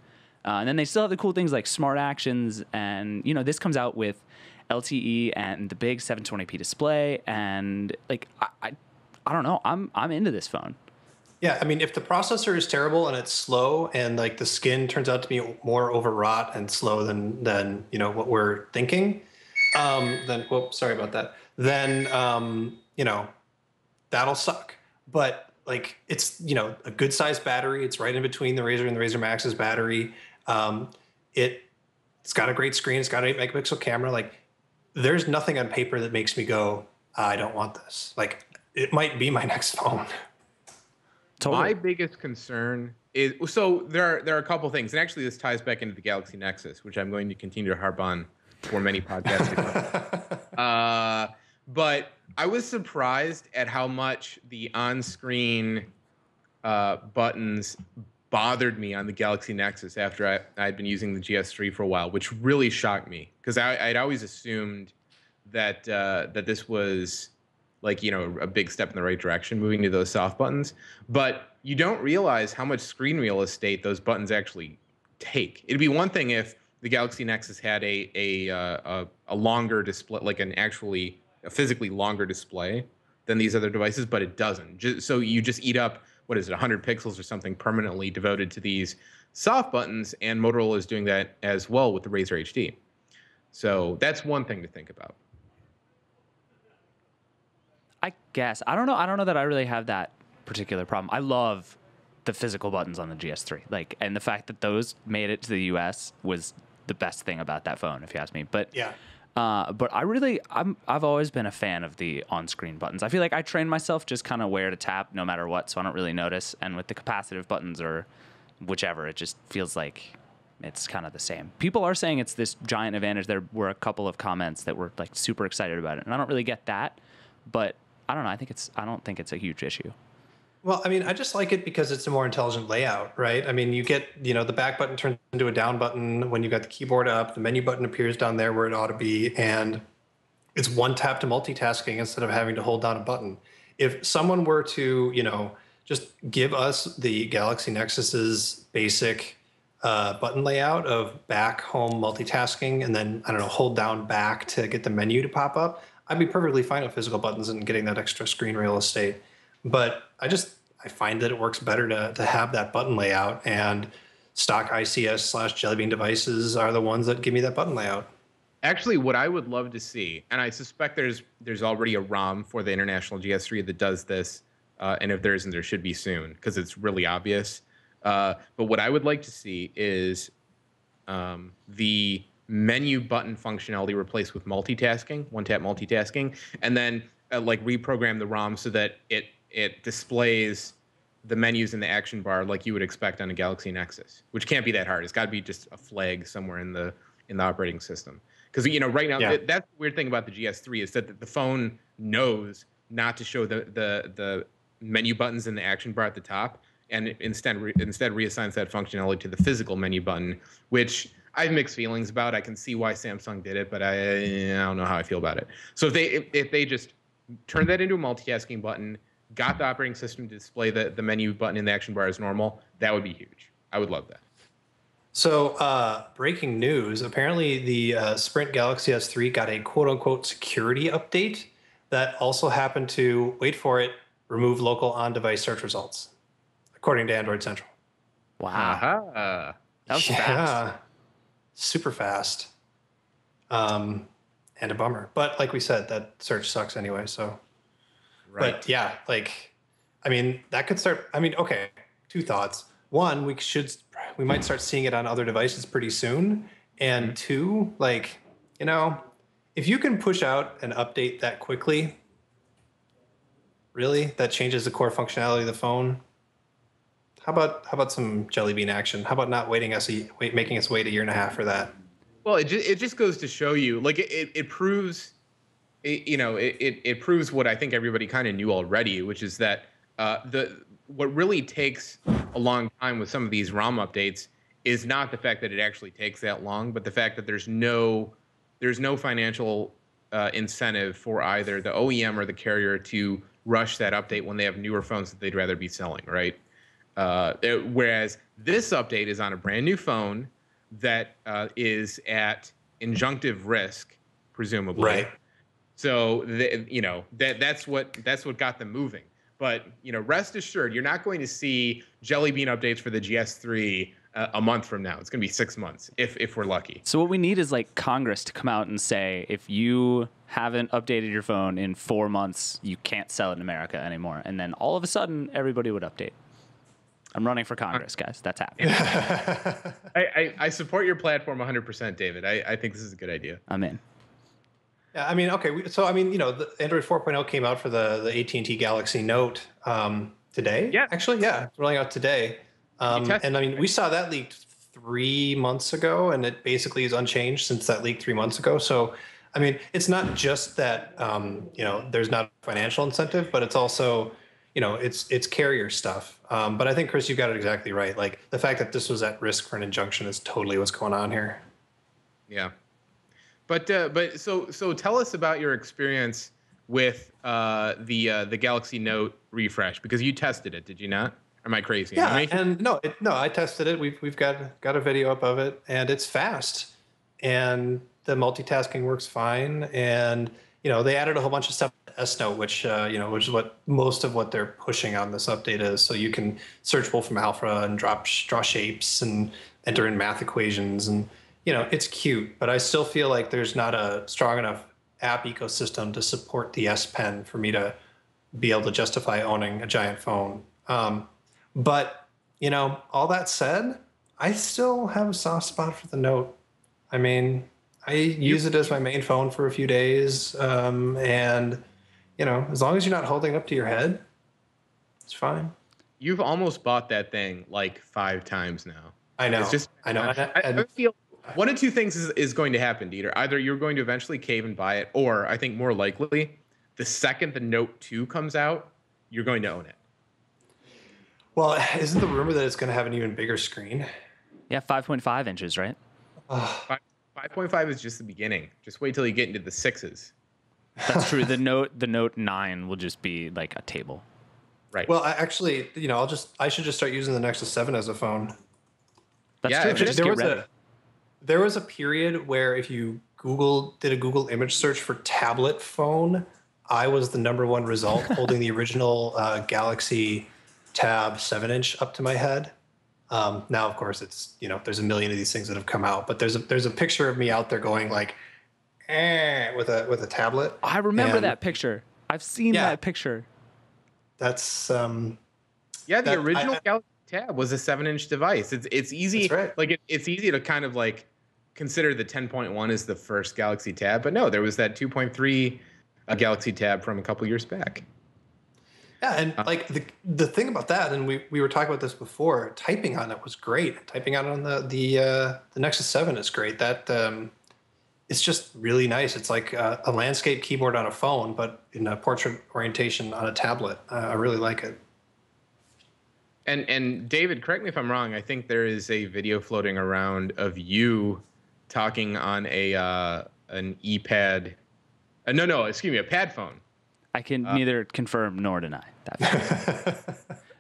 And then they still have the cool things like Smart Actions, and this comes out with LTE and the big 720p display, and like I don't know, I'm into this phone. Yeah, I mean, if the processor is terrible and it's slow, and like the skin turns out to be more overwrought and slow than what we're thinking, sorry about that. Then that'll suck. But like it's a good sized battery. It's right in between the Razer and the Razer Max's battery. It's got a great screen. It's got an 8-megapixel camera. Like there's nothing on paper that makes me go, I don't want this. Like it might be my next phone. Totally. My biggest concern is, so there are a couple things, and actually this ties back into the Galaxy Nexus, which I'm going to continue to harp on for many podcasts to come. But I was surprised at how much the on-screen buttons bothered me on the Galaxy Nexus after I'd been using the GS3 for a while, which really shocked me because I'd always assumed that that this was like, you know, a big step in the right direction, moving to those soft buttons. But you don't realize how much screen real estate those buttons actually take. It'd be one thing if the Galaxy Nexus had a longer display, like a physically longer display than these other devices, but it doesn't. So you just eat up, what is it, 100 pixels or something permanently devoted to these soft buttons, and Motorola is doing that as well with the Razr HD. So that's one thing to think about. I guess. I don't know that I really have that particular problem. I love the physical buttons on the GS3. Like, and the fact that those made it to the US was the best thing about that phone, if you ask me. But Yeah. but I've always been a fan of the on-screen buttons. I feel like I train myself just kind of where to tap no matter what, so I don't really notice. And with the capacitive buttons or whichever, it just feels like it's kind of the same. People are saying it's this giant advantage. There were a couple of comments that were like super excited about it, and I don't really get that. But I don't know. I don't think it's a huge issue. Well, I mean, I just like it because it's a more intelligent layout, right? I mean, you get, you know, the back button turns into a down button when you got the keyboard up, the menu button appears down there where it ought to be, and it's one tap to multitasking instead of having to hold down a button. If someone were to, you know, just give us the Galaxy Nexus's basic button layout of back, home, multitasking, and then, I don't know, hold down back to get the menu to pop up, I'd be perfectly fine with physical buttons and getting that extra screen real estate. But I find that it works better to have that button layout, and stock ICS/Jelly Bean devices are the ones that give me that button layout. Actually, what I would love to see, and I suspect there's already a ROM for the international GS3 that does this, and if there isn't, there should be soon because it's really obvious. But what I would like to see is the menu button functionality replaced with multitasking, one-tap multitasking, and then like reprogram the ROM so that it displays the menus in the action bar like you would expect on a Galaxy Nexus, which can't be that hard. It's got to be just a flag somewhere in the operating system. Because, you know, right now, that's the weird thing about the GS3 is that the phone knows not to show the menu buttons in the action bar at the top, and it instead reassigns that functionality to the physical menu button, which I have mixed feelings about. I can see why Samsung did it, but I don't know how I feel about it. So if they just turn that into a multitasking button, got the operating system to display the menu button in the action bar as normal, that would be huge. I would love that. So, breaking news, apparently the Sprint Galaxy S3 got a quote-unquote security update that also happened to, wait for it, remove local on-device search results, according to Android Central. Wow. That was fast. Super fast. And a bummer. But like we said, that search sucks anyway, so... Right. But yeah, like, I mean, that could start. I mean, okay, two thoughts. One, we might start seeing it on other devices pretty soon. And two, like, you know, if you can push out an update that quickly, really, that changes the core functionality of the phone. How about some Jelly Bean action? How about not making us wait a year and a half for that? Well, it just goes to show you, like, it proves. It proves what I think everybody kind of knew already, which is that what really takes a long time with some of these ROM updates is not the fact that it actually takes that long, but the fact that there's no financial incentive for either the OEM or the carrier to rush that update when they have newer phones that they'd rather be selling, right? Whereas this update is on a brand new phone that is at injunctive risk, presumably. Right. So that's what got them moving. But rest assured, you're not going to see Jelly Bean updates for the GS3 a month from now. It's going to be 6 months if we're lucky. So what we need is like Congress to come out and say, if you haven't updated your phone in 4 months, you can't sell it in America anymore. And then all of a sudden, everybody would update. I'm running for Congress, guys. That's happening. I support your platform 100%, David. I think this is a good idea. I'm in. Yeah, I mean, okay. So, I mean, the Android 4.0 came out for the AT&T Galaxy Note today. Yeah. Actually, yeah, it's rolling out today. And I mean, we saw that leaked 3 months ago, and it basically is unchanged since that leaked 3 months ago. So, I mean, it's not just that there's not a financial incentive, but it's also it's carrier stuff. But I think, Chris, you got it exactly right. Like the fact that this was at risk for an injunction is totally what's going on here. Yeah. But so tell us about your experience with the Galaxy Note refresh, because you tested it, did you not? Am I crazy? Yeah, and no, I tested it. We've got a video up of it, and it's fast, and the multitasking works fine, and they added a whole bunch of stuff to S Note, which which is what most of what they're pushing on this update is. So you can search Wolfram Alpha and draw shapes and enter in math equations, and it's cute, but I still feel like there's not a strong enough app ecosystem to support the S Pen for me to be able to justify owning a giant phone. But all that said, I still have a soft spot for the Note. I mean, I use it as my main phone for a few days, and as long as you're not holding it up to your head, it's fine. You've almost bought that thing like 5 times now. I know. I know. I feel one of two things is going to happen, Dieter. Either you're going to eventually cave and buy it, or I think more likely, the second the Note 2 comes out, you're going to own it. Well, isn't the rumor that it's going to have an even bigger screen? Yeah, 5.5 inches, right? 5.5 is just the beginning. Just wait till you get into the 6s. That's true. The Note 9 will just be like a table. Right. Well, I should just start using the Nexus 7 as a phone. That's true. Just get ready. There was a period where if you did a Google image search for tablet phone, I was the #1 result, holding the original Galaxy Tab 7-inch up to my head. Now, of course, it's there's a million of these things that have come out, but there's a picture of me out there going like, with a tablet. I remember that picture. I've seen that picture. That's the original Galaxy Tab was a 7-inch device. It's easy. That's right. Like it's easy to kind of like consider the 10.1 as the first Galaxy Tab, but no, there was that 2.3 Galaxy Tab from a couple years back. Yeah, and like the thing about that, and we were talking about this before, typing on it was great. Typing on the Nexus 7 is great. That it's just really nice. It's like a landscape keyboard on a phone, but in a portrait orientation on a tablet. I really like it. And David, correct me if I'm wrong. I think there is a video floating around of you talking on an ePad. A pad phone. I can neither confirm nor deny that.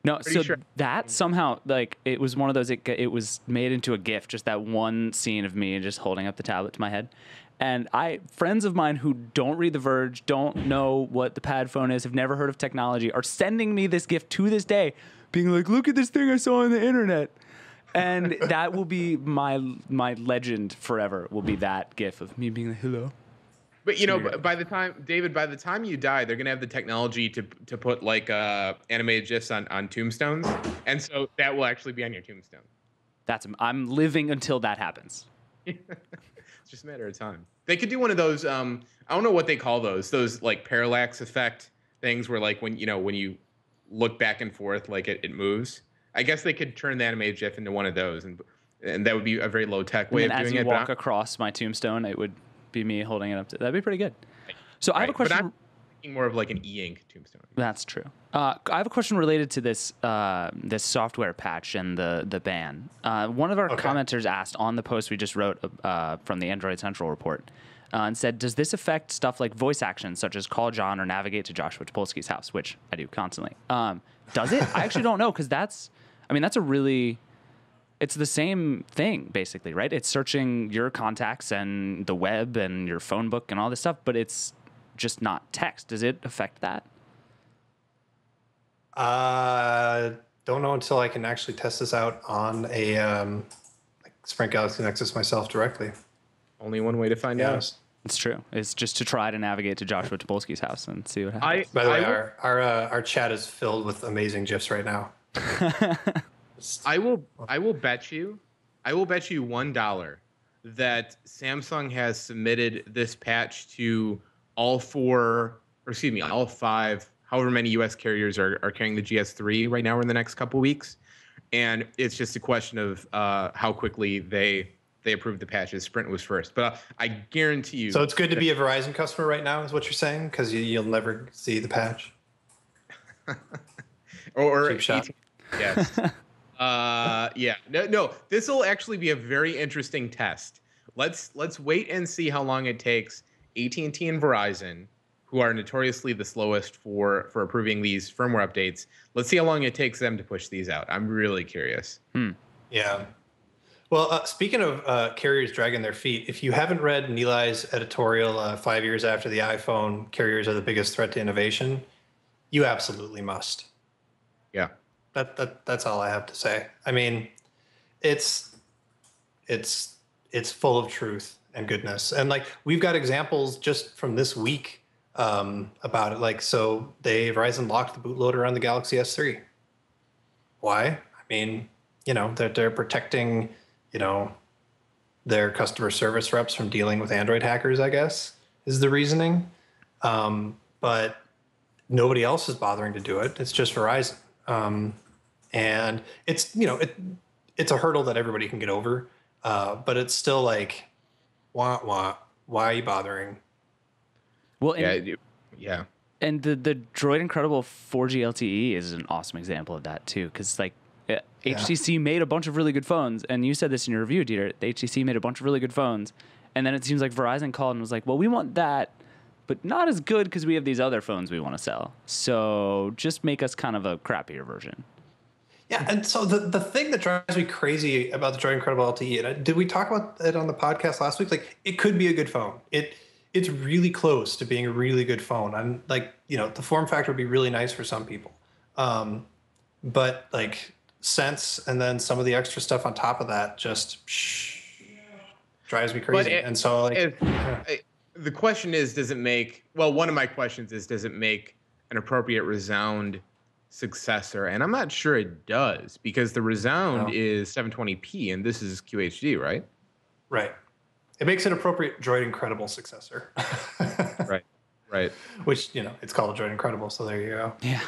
No, so sure. That somehow, like, it was one of those, it was made into a GIF, just that one scene of me just holding up the tablet to my head. And friends of mine who don't read The Verge, don't know what the pad phone is, have never heard of technology, are sending me this GIF to this day, being like, look at this thing I saw on the internet. And that will be my legend forever, will be that GIF of me being like, hello. But by the time you die, they're gonna have the technology to put like animated GIFs on tombstones, and so that will actually be on your tombstone. I'm living until that happens. It's just a matter of time. They could do one of those. I don't know what they call those like parallax effect things, where like when you look back and forth, like it moves. I guess they could turn the animated GIF into one of those, and that would be a very low tech way of doing it. As you walk across my tombstone, it would be me holding it up that'd be pretty good. So I have a question. But I'm thinking more of like an e-ink tombstone. That's true. I have a question related to this this software patch and the ban. One of our commenters asked on the post we just wrote from the Android Central report and said, does this affect stuff like voice actions such as call John or navigate to Joshua Topolsky's house, which I do constantly. Does it? I actually don't know, because that's a really... It's the same thing, basically, right? It's searching your contacts and the web and your phone book and all this stuff, but it's just not text. Does it affect that? Don't know until I can actually test this out on a Sprint Galaxy Nexus myself directly. Only one way to find out. It's true. It's just to try to navigate to Joshua Topolsky's house and see what happens. By the way, our chat is filled with amazing GIFs right now. I will bet you $1 that Samsung has submitted this patch to all 5, however many US carriers are carrying the GS3 right now or in the next couple weeks. And it's just a question of how quickly they they approved the patches. Sprint was first, but I guarantee you. So it's good to be a Verizon customer right now, is what you're saying, because you'll never see the patch. or Cheap shot. Yes. Yeah. No. This will actually be a very interesting test. Let's wait and see how long it takes AT&T and Verizon, who are notoriously the slowest for approving these firmware updates. Let's see how long it takes them to push these out. I'm really curious. Yeah. Well, speaking of carriers dragging their feet, if you haven't read Nilai's editorial 5 years after the iPhone, carriers are the biggest threat to innovation, you absolutely must. Yeah. That's all I have to say. I mean, it's full of truth and goodness, and like we've got examples just from this week about it. Like, so Verizon locked the bootloader on the Galaxy S3. Why? I mean, they're protecting, their customer service reps from dealing with Android hackers, I guess, is the reasoning. But nobody else is bothering to do it. It's just Verizon. And it's, it's a hurdle that everybody can get over. But it's still like, why are you bothering? Well, yeah. And the Droid Incredible 4G LTE is an awesome example of that too, because like HTC made a bunch of really good phones, and you said this in your review, Dieter. The HTC made a bunch of really good phones, and then it seems like Verizon called and was like, "Well, we want that, but not as good because we have these other phones we want to sell. So just make us kind of a crappier version." Yeah, and so the thing that drives me crazy about the Droid Incredible LTE, and did we talk about it on the podcast last week? Like, it could be a good phone. It's really close to being a really good phone. I'm like, the form factor would be really nice for some people, but like Sense and then some of the extra stuff on top of that just drives me crazy. And so like, the question is, does it make? Well, one of my questions is, does it make an appropriate Resound successor? And I'm not sure it does, because the Resound is 720p and this is QHD, right? Right. It makes an appropriate Droid Incredible successor. Right. Which, it's called a Droid Incredible, so there you go. Yeah.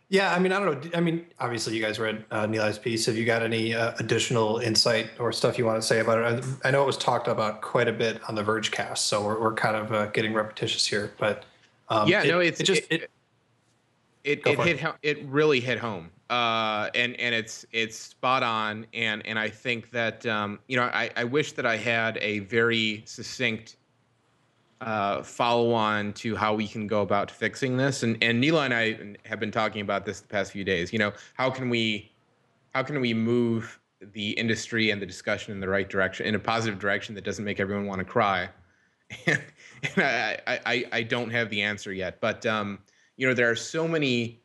Yeah, I mean, I don't know. I mean, obviously you guys read Nilai's piece. Have you got any additional insight or stuff you want to say about it? I know it was talked about quite a bit on the Verge cast, so we're kind of getting repetitious here, but it really hit home, and it's spot on, and I think that I wish that I had a very succinct follow on to how we can go about fixing this, and Nilai and I have been talking about this the past few days. How can we move the industry and the discussion in the right direction, in a positive direction that doesn't make everyone want to cry? And I don't have the answer yet, but there are so many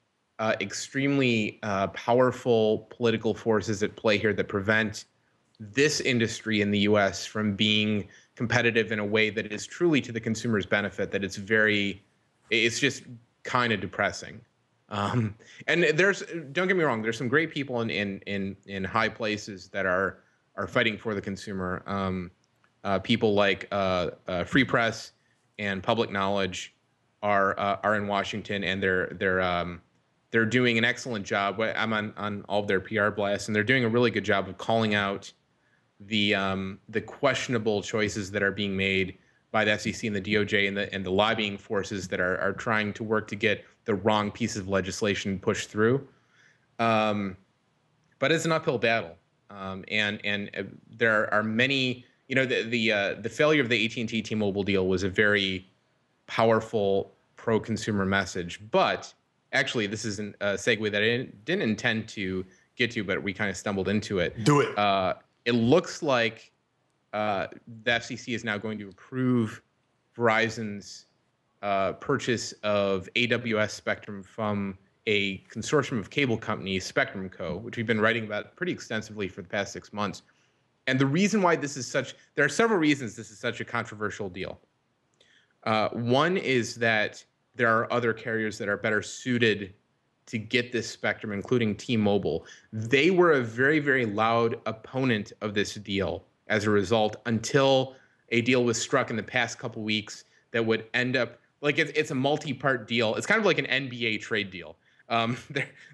extremely powerful political forces at play here that prevent this industry in the U.S. from being competitive in a way that is truly to the consumer's benefit, that it's just kind of depressing. And don't get me wrong, there's some great people in high places that are fighting for the consumer. People like Free Press and Public Knowledge are in Washington, and they're doing an excellent job. I'm on all of their PR blasts, and they're doing a really good job of calling out the questionable choices that are being made by the FCC and the DOJ and the lobbying forces that are trying to work to get the wrong pieces of legislation pushed through. But it's an uphill battle, and there are many. The failure of the AT&T T-Mobile deal was a very powerful pro-consumer message. But actually, this is a segue that I didn't intend to get to, but we kind of stumbled into it. Do it. It looks like the FCC is now going to approve Verizon's purchase of AWS spectrum from a consortium of cable companies, Spectrum Co., which we've been writing about pretty extensively for the past 6 months. And the reason why there are several reasons this is such a controversial deal. One is that there are other carriers that are better suited to get this spectrum, including T-Mobile. They were a very, very loud opponent of this deal as a result, until a deal was struck in the past couple weeks that would end up, like, it's a multi-part deal. It's kind of like an NBA trade deal.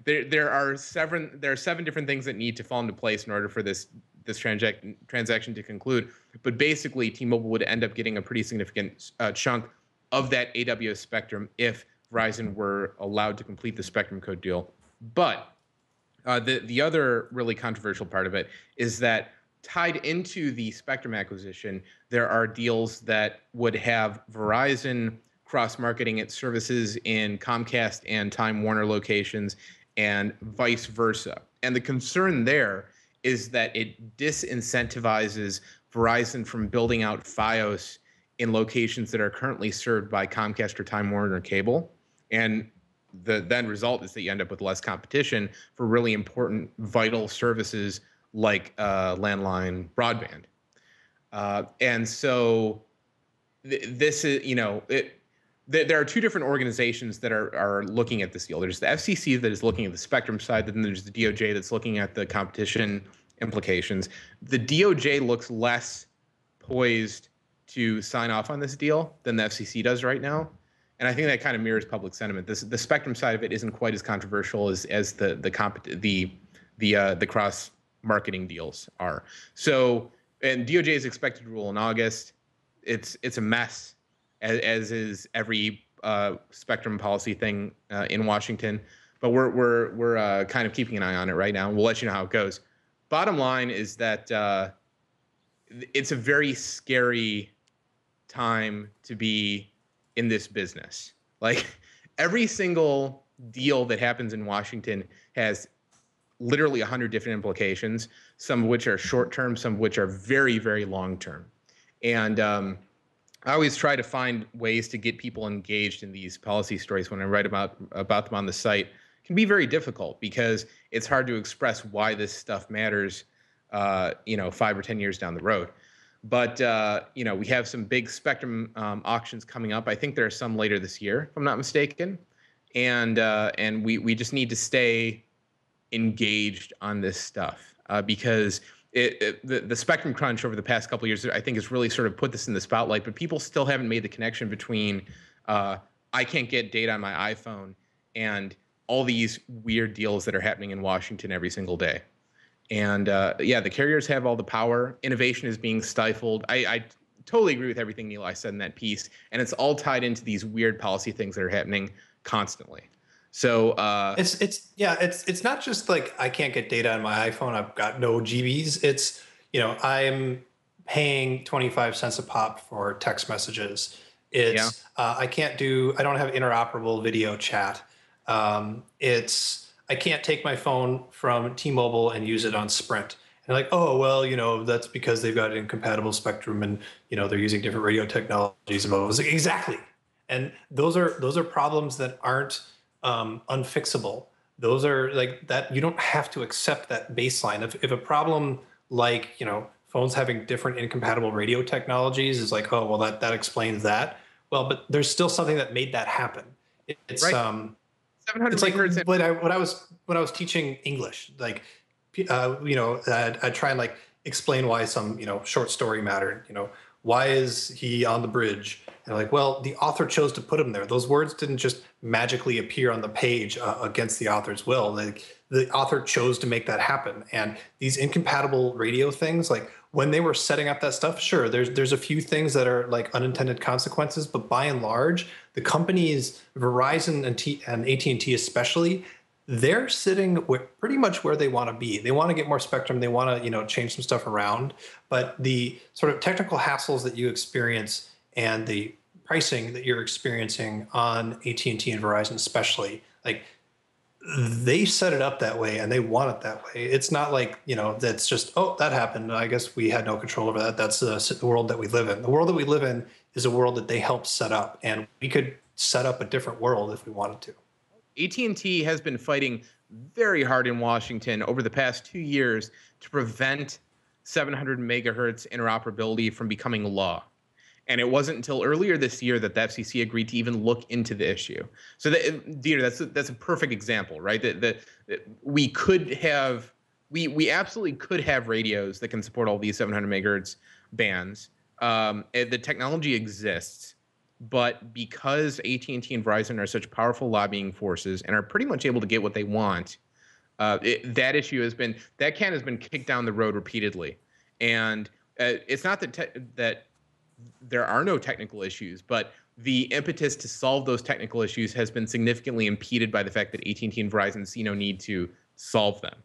There are seven different things that need to fall into place in order for this this transaction to conclude. But basically, T-Mobile would end up getting a pretty significant chunk of that AWS spectrum if Verizon were allowed to complete the spectrum code deal. But the other really controversial part of it is that tied into the spectrum acquisition, there are deals that would have Verizon cross-marketing its services in Comcast and Time Warner locations and vice versa. And the concern there is that it disincentivizes Verizon from building out Fios in locations that are currently served by Comcast or Time Warner cable. And the then result is that you end up with less competition for really important, vital services like landline broadband. And so this is, there are two different organizations that are looking at this deal. There's the FCC that is looking at the spectrum side, then there's the DOJ that's looking at the competition implications. The DOJ looks less poised to sign off on this deal than the FCC does right now. And I think that kind of mirrors public sentiment. The spectrum side of it isn't quite as controversial as the cross marketing deals are. So, and DOJ is expected to rule in August. It's a mess, as is every spectrum policy thing in Washington. But we're kind of keeping an eye on it right now, and we'll let you know how it goes. Bottom line is that it's a very scary time to be in this business. Like, every single deal that happens in Washington has literally 100 different implications, some of which are short-term, some of which are very, very long-term. And I always try to find ways to get people engaged in these policy stories when I write about them on the site. It can be very difficult because it's hard to express why this stuff matters, 5 or 10 years down the road. But, we have some big spectrum auctions coming up. I think there are some later this year, if I'm not mistaken. And we just need to stay engaged on this stuff because the spectrum crunch over the past couple of years, I think, has really sort of put this in the spotlight. But people still haven't made the connection between I can't get data on my iPhone and all these weird deals that are happening in Washington every single day. And the carriers have all the power. Innovation is being stifled. I totally agree with everything, Neil, I said in that piece. And it's all tied into these weird policy things that are happening constantly. So it's not just like I can't get data on my iPhone. I've got no GBs. It's, I'm paying 25 cents a pop for text messages. It's I don't have interoperable video chat. I can't take my phone from T-Mobile and use it on Sprint. And like, oh, well, that's because they've got incompatible spectrum and, they're using different radio technologies. And I was like, exactly. And those are problems that aren't unfixable. Those are like that. You don't have to accept that baseline. If a problem like, phones having different incompatible radio technologies is like, oh, well, that explains that. Well, but there's still something that made that happen. It's right. 700 it's like megahertz. when I was teaching English, like, I'd try and like explain why some, short story mattered. Why is he on the bridge? And like, well, the author chose to put him there. Those words didn't just magically appear on the page against the author's will. Like, the author chose to make that happen. And these incompatible radio things, like when they were setting up that stuff, sure, there's a few things that are like unintended consequences, but by and large, the companies, Verizon and AT&T especially, they're sitting pretty much where they want to be. They want to get more spectrum. They want to, change some stuff around. But the sort of technical hassles that you experience and the pricing that you're experiencing on AT&T and Verizon especially, like, they set it up that way and they want it that way. It's not like, that's just, oh, that happened. I guess we had no control over that. That's the world that we live in. The world that we live in is a world that they helped set up, and we could set up a different world if we wanted to. AT&T has been fighting very hard in Washington over the past 2 years to prevent 700 megahertz interoperability from becoming law. And it wasn't until earlier this year that the FCC agreed to even look into the issue. So, Dieter, that's a perfect example, right? That we absolutely could have radios that can support all these 700 megahertz bands. The technology exists, but because AT&T and Verizon are such powerful lobbying forces and are pretty much able to get what they want, That issue that can has been kicked down the road repeatedly, and it's not that there are no technical issues, but the impetus to solve those technical issues has been significantly impeded by the fact that AT&T and Verizon see no need to solve them.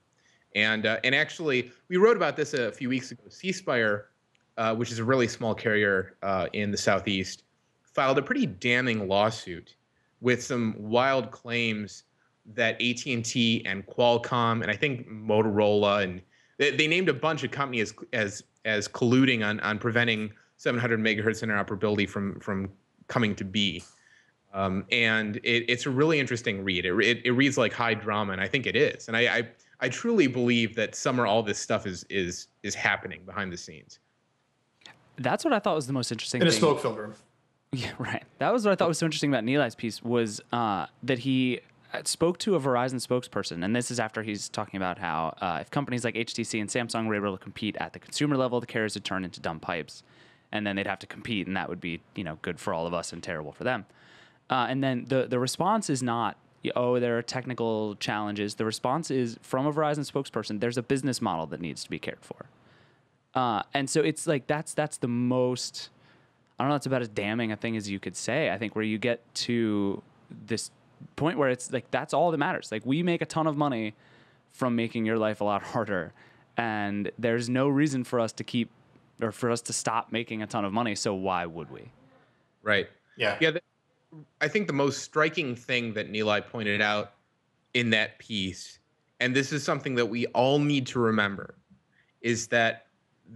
And actually, we wrote about this a few weeks ago. C-Spire, which is a really small carrier in the Southeast, filed a pretty damning lawsuit with some wild claims that AT&T and Qualcomm and I think Motorola and they named a bunch of companies as colluding on preventing 700 megahertz interoperability from coming to be. And it's a really interesting read. It reads like high drama, and I think it is. And I truly believe that some or all this stuff is happening behind the scenes. That's what I thought was the most interesting in thing. a smoke-filled room. Yeah, right. That was what I thought was so interesting about Nilai's piece was that he spoke to a Verizon spokesperson, and this is after he's talking about how if companies like HTC and Samsung were able to compete at the consumer level, the carriers would turn into dumb pipes, and then they'd have to compete, and that would be good for all of us and terrible for them. And then the response is not, oh, there are technical challenges. The response is from a Verizon spokesperson, there's a business model that needs to be cared for. And so it's like that's the most, I don't know, it's about as damning a thing as you could say, I think, where you get to this point where it's like that's all that matters. Like, we make a ton of money from making your life a lot harder, and there's no reason for us to keep or for us to stop making a ton of money, so why would we? Right. Yeah. I think the most striking thing that Nilai pointed out in that piece, and this is something that we all need to remember, is that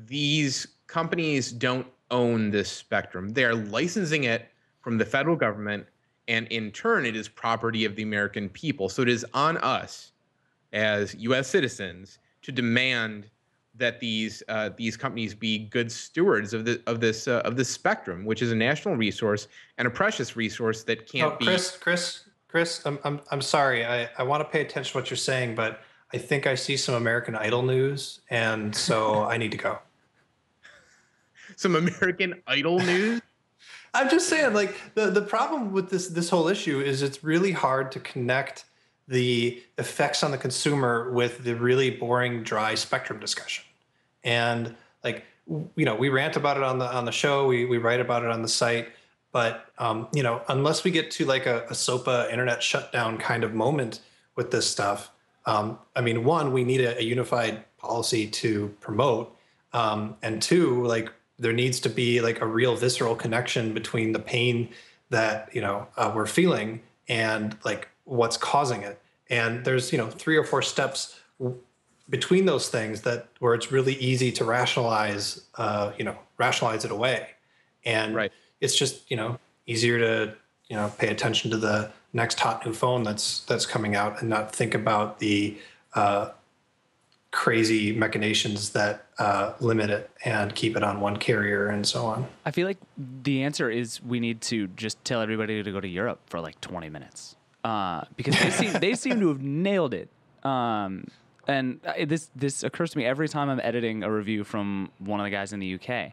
these companies don't own this spectrum. They are licensing it from the federal government, and in turn, it is property of the American people. So it is on us as U.S. citizens to demand that these companies be good stewards of this spectrum, which is a national resource and a precious resource that can't be. Chris, I'm sorry. I want to pay attention to what you're saying, but I think I see some American Idol news, and so I need to go. Some American Idol news? I'm just saying, like, the problem with this whole issue is it's really hard to connect the effects on the consumer with the really boring, dry spectrum discussion. And like, we rant about it on the show, we write about it on the site, but unless we get to like a SOPA internet shutdown kind of moment with this stuff, one, we need a unified policy to promote, and two, like, there needs to be like a real visceral connection between the pain that we're feeling and like what's causing it. And there's 3 or 4 steps between those things where it's really easy to rationalize it away. And right. It's just easier to pay attention to the next hot new phone that's coming out and not think about the crazy machinations that limit it and keep it on one carrier and so on. I feel like the answer is we need to just tell everybody to go to Europe for like 20 minutes because they seem to have nailed it. And this occurs to me every time I'm editing a review from one of the guys in the UK,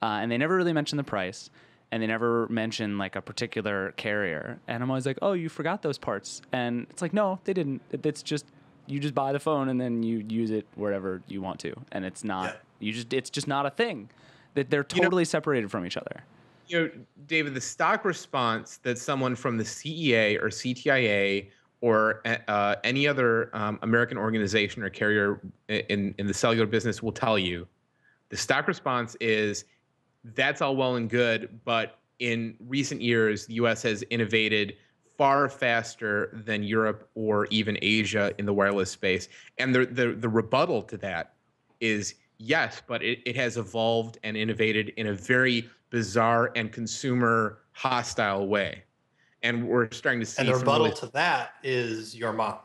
and they never really mention the price, and they never mention like a particular carrier, and I'm always like, oh, you forgot those parts, and it's like, no, they didn't. It's just you just buy the phone and then you use it wherever you want to, and it's not it's just not a thing. That they're totally separated from each other. David, the stock response that someone from the CEA or CTIA or any other American organization or carrier in the cellular business will tell you, the stock response is, that's all well and good, but in recent years, the U.S. has innovated far faster than Europe or even Asia in the wireless space. And the rebuttal to that is, yes, but it has evolved and innovated in a very bizarre and consumer hostile way. And we're starting to see. And the rebuttal to that is your mom.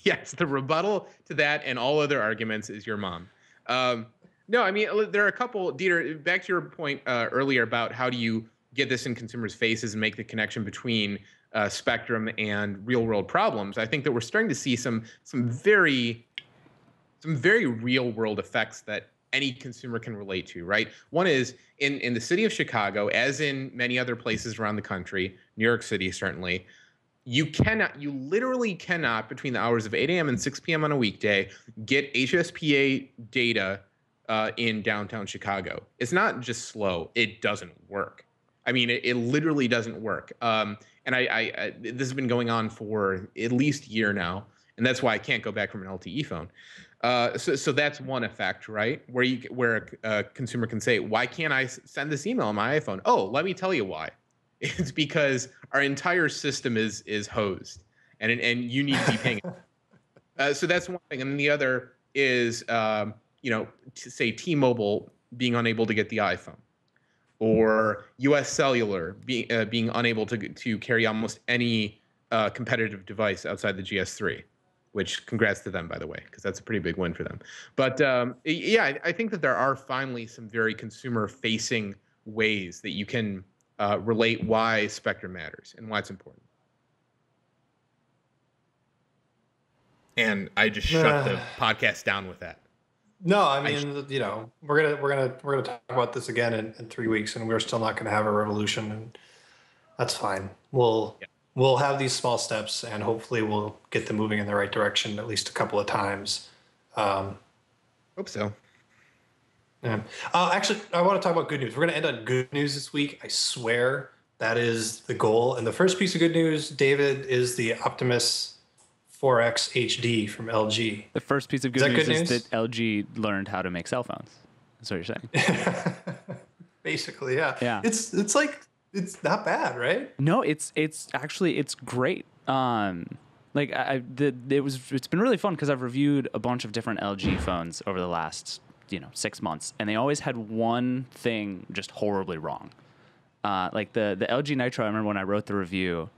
Yes, the rebuttal to that and all other arguments is your mom. No, I mean, there are a couple. Dieter, back to your point earlier about how do you get this in consumers' faces and make the connection between spectrum and real-world problems. I think that we're starting to see some very real-world effects that any consumer can relate to, right? One is in the city of Chicago, as in many other places around the country, New York City certainly, you literally cannot, between the hours of 8 a.m. and 6 p.m. on a weekday, get HSPA data in downtown Chicago. It's not just slow; it doesn't work. I mean, it literally doesn't work. And this has been going on for at least a year now, and that's why I can't go back from an LTE phone. So that's one effect, right? Where a consumer can say, "Why can't I send this email on my iPhone?" Oh, let me tell you why. It's because our entire system is hosed, and you need to be paying. So that's one thing, and then the other is say T-Mobile being unable to get the iPhone, or U.S. Cellular being unable to carry almost any competitive device outside the GS3. Which, congrats to them, by the way, because that's a pretty big win for them. But yeah, I think that there are finally some very consumer-facing ways that you can relate why Spectrum matters and why it's important. And I just shut the podcast down with that. No, I mean, we're gonna talk about this again in 3 weeks, and we're still not gonna have a revolution, and that's fine. We'll have these small steps, and hopefully we'll get them moving in the right direction at least a couple of times. Hope so. Yeah. Actually, I want to talk about good news. We're going to end on good news this week. I swear that is the goal. And the first piece of good news, David, is the Optimus 4X HD from LG. The first piece of good news is that LG learned how to make cell phones. That's what you're saying. Basically, yeah. Yeah. It's not bad, right? No, it's great. It's been really fun because I've reviewed a bunch of different LG phones over the last 6 months, and they always had one thing just horribly wrong. Like the LG Nitro, I remember when I wrote the review,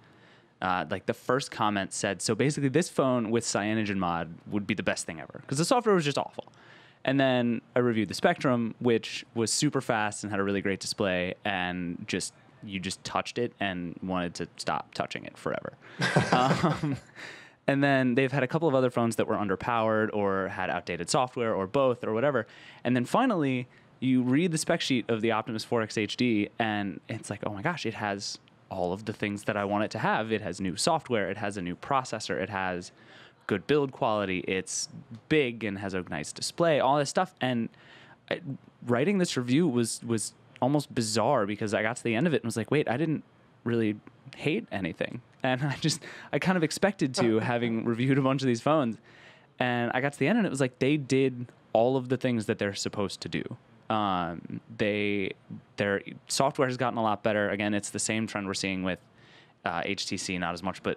like the first comment said, so basically this phone with Cyanogen mod would be the best thing ever because the software was just awful. And then I reviewed the Spectrum, which was super fast and had a really great display, and you just touched it and wanted to stop touching it forever. And then they've had a couple of other phones that were underpowered or had outdated software or both or whatever. And then finally, you read the spec sheet of the Optimus 4X HD, and it's like, oh my gosh, it has all of the things that I want it to have. It has new software. It has a new processor. It has good build quality. It's big and has a nice display, all this stuff. And writing this review was almost bizarre because I got to the end of it and was like, wait, I didn't really hate anything. And I kind of expected to, having reviewed a bunch of these phones. And I got to the end and it was like they did all of the things that they're supposed to do. Their software has gotten a lot better. Again, it's the same trend we're seeing with HTC, not as much, but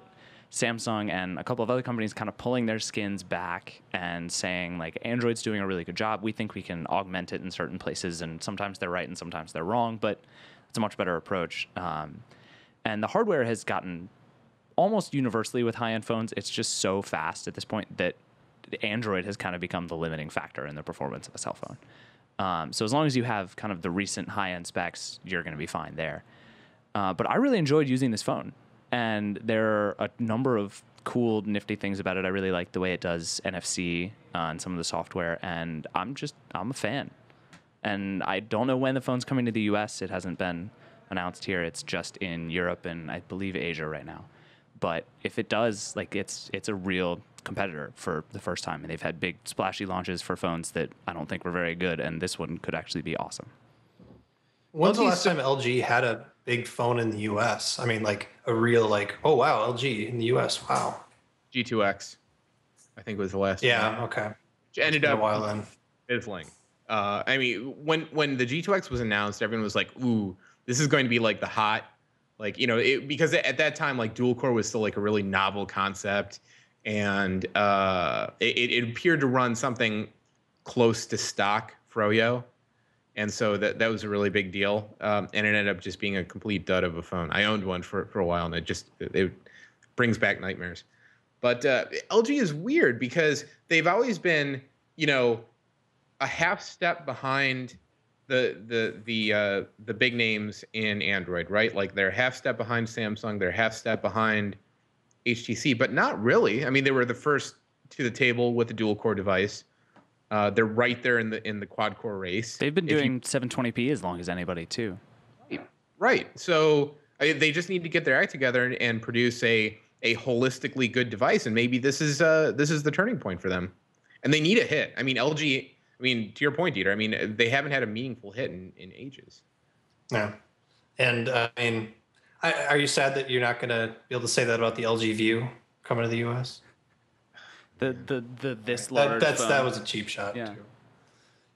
Samsung and a couple of other companies kind of pulling their skins back and saying, like, Android's doing a really good job. We think we can augment it in certain places, and sometimes they're right and sometimes they're wrong, but it's a much better approach. And the hardware has gotten almost universally with high-end phones. It's just so fast at this point that Android has kind of become the limiting factor in the performance of a cell phone. So as long as you have kind of the recent high-end specs, you're going to be fine there. But I really enjoyed using this phone. And there are a number of cool, nifty things about it. I really like the way it does NFC and some of the software. And I'm a fan. And I don't know when the phone's coming to the US. It hasn't been announced here. It's just in Europe and I believe Asia right now. But if it does, like, it's a real competitor for the first time. And they've had big splashy launches for phones that I don't think were very good. And this one could actually be awesome. When's the last time LG had a big phone in the US? I mean, like a real, like, oh wow, LG in the US, wow. G2X, I think was the last one. Yeah, okay. Which ended up a while then. fizzling. I mean, when the G2X was announced, everyone was like, ooh, this is going to be like the hot, like, because at that time, like, dual core was still like a really novel concept. And it appeared to run something close to stock Froyo. And so that was a really big deal. And it ended up just being a complete dud of a phone. I owned one for a while, and it brings back nightmares. But LG is weird because they've always been, a half step behind the big names in Android, right? Like they're half step behind Samsung, they're half step behind HTC, but not really. I mean, they were the first to the table with the dual core device. They're right there in the quad core race. They've been doing 720p as long as anybody too. Right. So they just need to get their act together and produce a a holistically good device, and maybe this is the turning point for them. And they need a hit. I mean, LG. I mean, to your point, Dieter. I mean, they haven't had a meaningful hit in ages. Yeah, and I mean, are you sad that you're not going to be able to say that about the LG View coming to the U.S.? This large phone. That was a cheap shot too.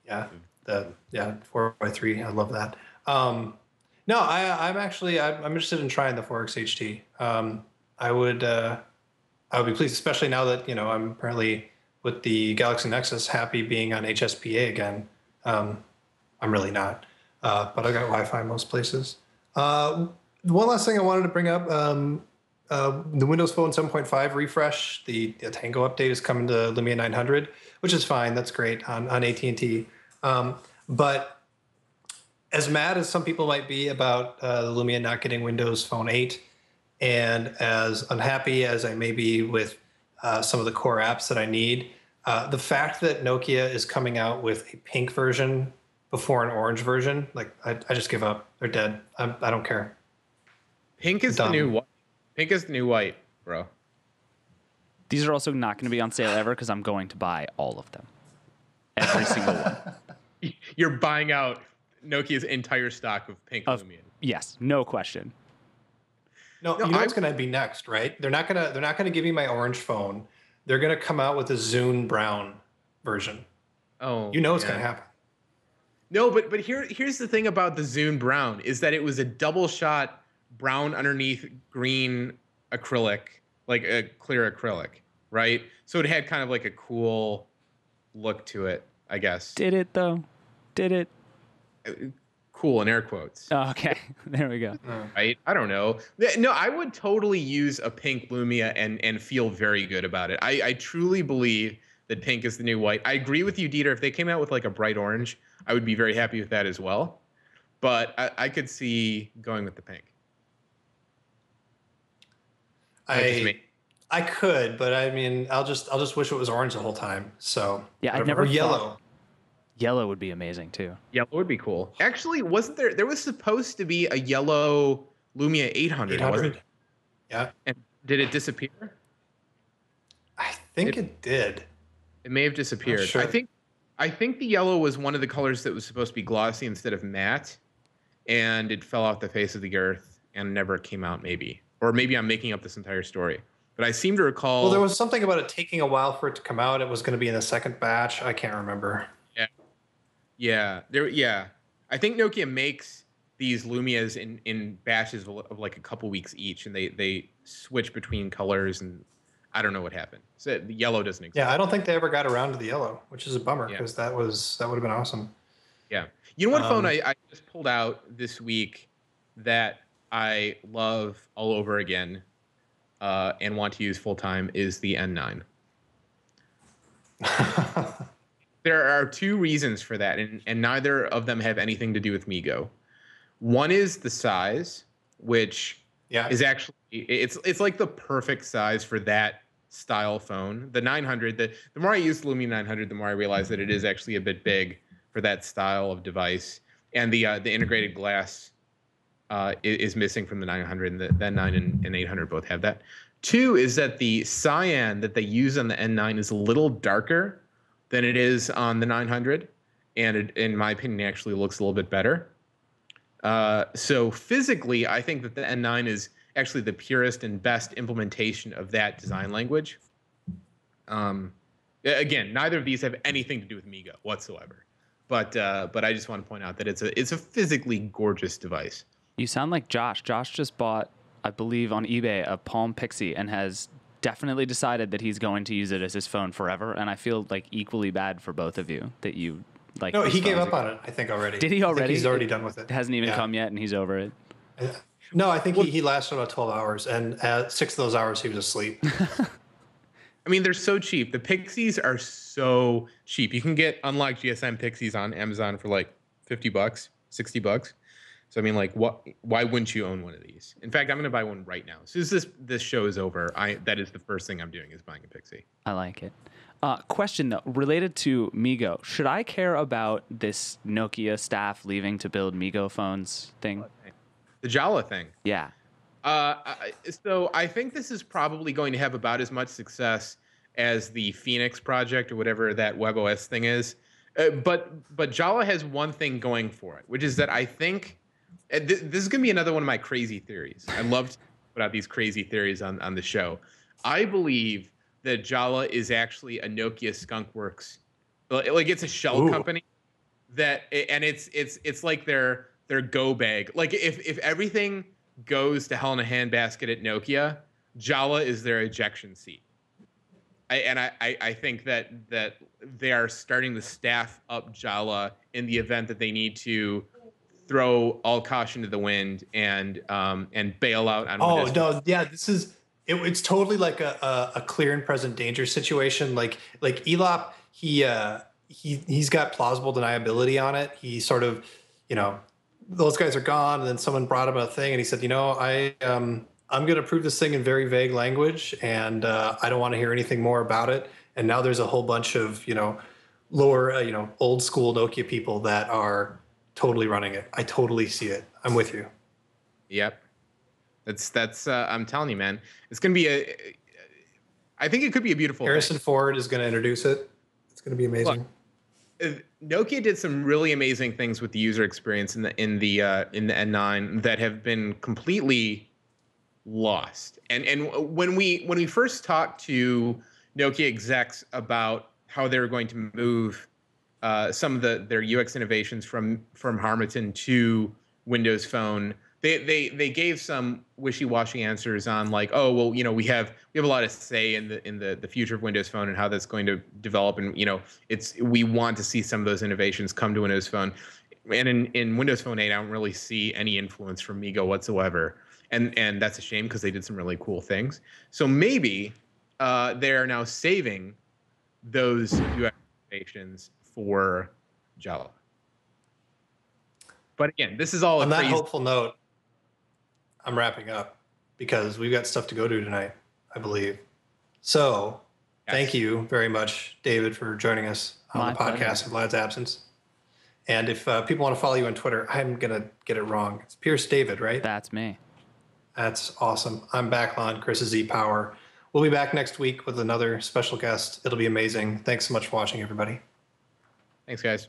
Yeah, 4x3. I love that. No, I'm interested in trying the 4X HT. I would be pleased, especially now that I'm apparently with the Galaxy Nexus happy being on HSPA again. I'm really not, but I got Wi-Fi most places. One last thing I wanted to bring up. The Windows Phone 7.5 refresh, the Tango update is coming to Lumia 900, which is fine. That's great on AT&T. But as mad as some people might be about the Lumia not getting Windows Phone 8, and as unhappy as I may be with some of the core apps that I need, the fact that Nokia is coming out with a pink version before an orange version, like I just give up. They're dead. I don't care. Pink is the new white. Pink is the new white, bro. These are also not going to be on sale ever because I'm going to buy all of them. Every single one. You're buying out Nokia's entire stock of pink Lumia. Yes, no question. No, you know what's going to be next, right? They're not gonna give me my orange phone. They're going to come out with a Zune brown version. Oh, it's going to happen. No, but here's the thing about the Zune brown is that it was a double shot brown underneath green acrylic, like a clear acrylic, right? So it had kind of like a cool look to it, I guess. Did it though? Did it? Cool in air quotes. Oh, okay, there we go. Right? I don't know. No, I would totally use a pink Lumia and feel very good about it. I truly believe that pink is the new white. I agree with you, Dieter. If they came out with like a bright orange, I would be very happy with that as well. But I could see going with the pink. I could, but I mean, I'll just wish it was orange the whole time. So yeah, whatever. I've never or yellow. Yellow would be amazing too. Yellow would be cool. Actually, wasn't there? There was supposed to be a yellow Lumia 800. Wasn't it? Yeah. And did it disappear? I think it did. It may have disappeared. Sure. I think the yellow was one of the colors that was supposed to be glossy instead of matte, and it fell off the face of the earth and never came out. Maybe. Or maybe I'm making up this entire story. But I seem to recall... Well, there was something about it taking a while for it to come out. It was going to be in the second batch. I can't remember. Yeah. I think Nokia makes these Lumias in batches of like a couple weeks each, and they switch between colors, and I don't know what happened. So the yellow doesn't exist. Yeah, I don't think they ever got around to the yellow, which is a bummer because that would have been awesome. Yeah. You know what phone I just pulled out this week that I love all over again and want to use full time is the N9. There are two reasons for that, and neither of them have anything to do with MeeGo. One is the size, which is actually it's like the perfect size for that style phone. The 900, the more I use the Lumia 900, the more I realize that it is actually a bit big for that style of device, and the integrated glass is missing from the 900, and the 9 and 800 both have that. Two is that the cyan that they use on the N9 is a little darker than it is on the 900, and it, in my opinion, actually looks a little bit better. So physically, I think that the N9 is actually the purest and best implementation of that design language. Again, neither of these have anything to do with MeeGo whatsoever. But I just want to point out that it's a physically gorgeous device. You sound like Josh. Josh just bought, I believe, on eBay a Palm Pixie and has definitely decided that he's going to use it as his phone forever. And I feel like equally bad for both of you that you like. No, he gave up on it, I think, already. Did he already? He's already done with it. It hasn't even come yet, and he's over it. No, I think he lasted about 12 hours, and at 6 of those hours, he was asleep. I mean, they're so cheap. The Pixies are so cheap. You can get unlocked GSM Pixies on Amazon for like $50, $60. So I mean, like, why wouldn't you own one of these? In fact, I'm going to buy one right now. As soon as this show is over, that is the first thing I'm doing is buying a Pixie. I like it. Question though, related to MeeGo, should I care about this Nokia staff leaving to build MeeGo phones thing? The Jala thing. Yeah. So I think this is probably going to have about as much success as the Phoenix project or whatever that WebOS thing is. But Jala has one thing going for it, which is that I think this is going to be another one of my crazy theories. I love to put out these crazy theories on the show. I believe that Jala is actually a Nokia skunkworks, like it's a shell company that, and it's like their go bag. Like if everything goes to hell in a handbasket at Nokia, Jala is their ejection seat. I think that they are starting to staff up Jala in the event that they need to throw all caution to the wind and bail out on Windows. No, yeah, it's totally like a clear and present danger situation. Like Elop, he's got plausible deniability on it. He sort of, those guys are gone, and then someone brought him a thing, and he said, I'm going to prove this thing in very vague language, and I don't want to hear anything more about it. And now there's a whole bunch of, lower, old school Nokia people that are totally running it. I totally see it. I'm with you. Yep. That's I'm telling you, man, it's going to be I think it could be a beautiful Harrison thing. Ford is going to introduce it. It's going to be amazing. Look, Nokia did some really amazing things with the user experience in the N9 that have been completely lost. And when we first talked to Nokia execs about how they were going to move some of their UX innovations from Harmattan to Windows Phone, they gave some wishy-washy answers on like, oh well, we have a lot of say in the future of Windows Phone and how that's going to develop, and we want to see some of those innovations come to Windows Phone. And in Windows Phone 8, I don't really see any influence from MeeGo whatsoever. And that's a shame because they did some really cool things. So maybe they are now saving those UX innovations for Jala. But again, this is all on that hopeful note. I'm wrapping up because we've got stuff to go to tonight, I believe. So Thank you very much, David, for joining us on the podcast in Vlad's absence. And if people want to follow you on Twitter, I'm going to get it wrong. It's Pierce David, right? That's me. That's awesome. I'm Backlon. Chris is Z-Power. We'll be back next week with another special guest. It'll be amazing. Thanks so much for watching, everybody. Thanks, guys.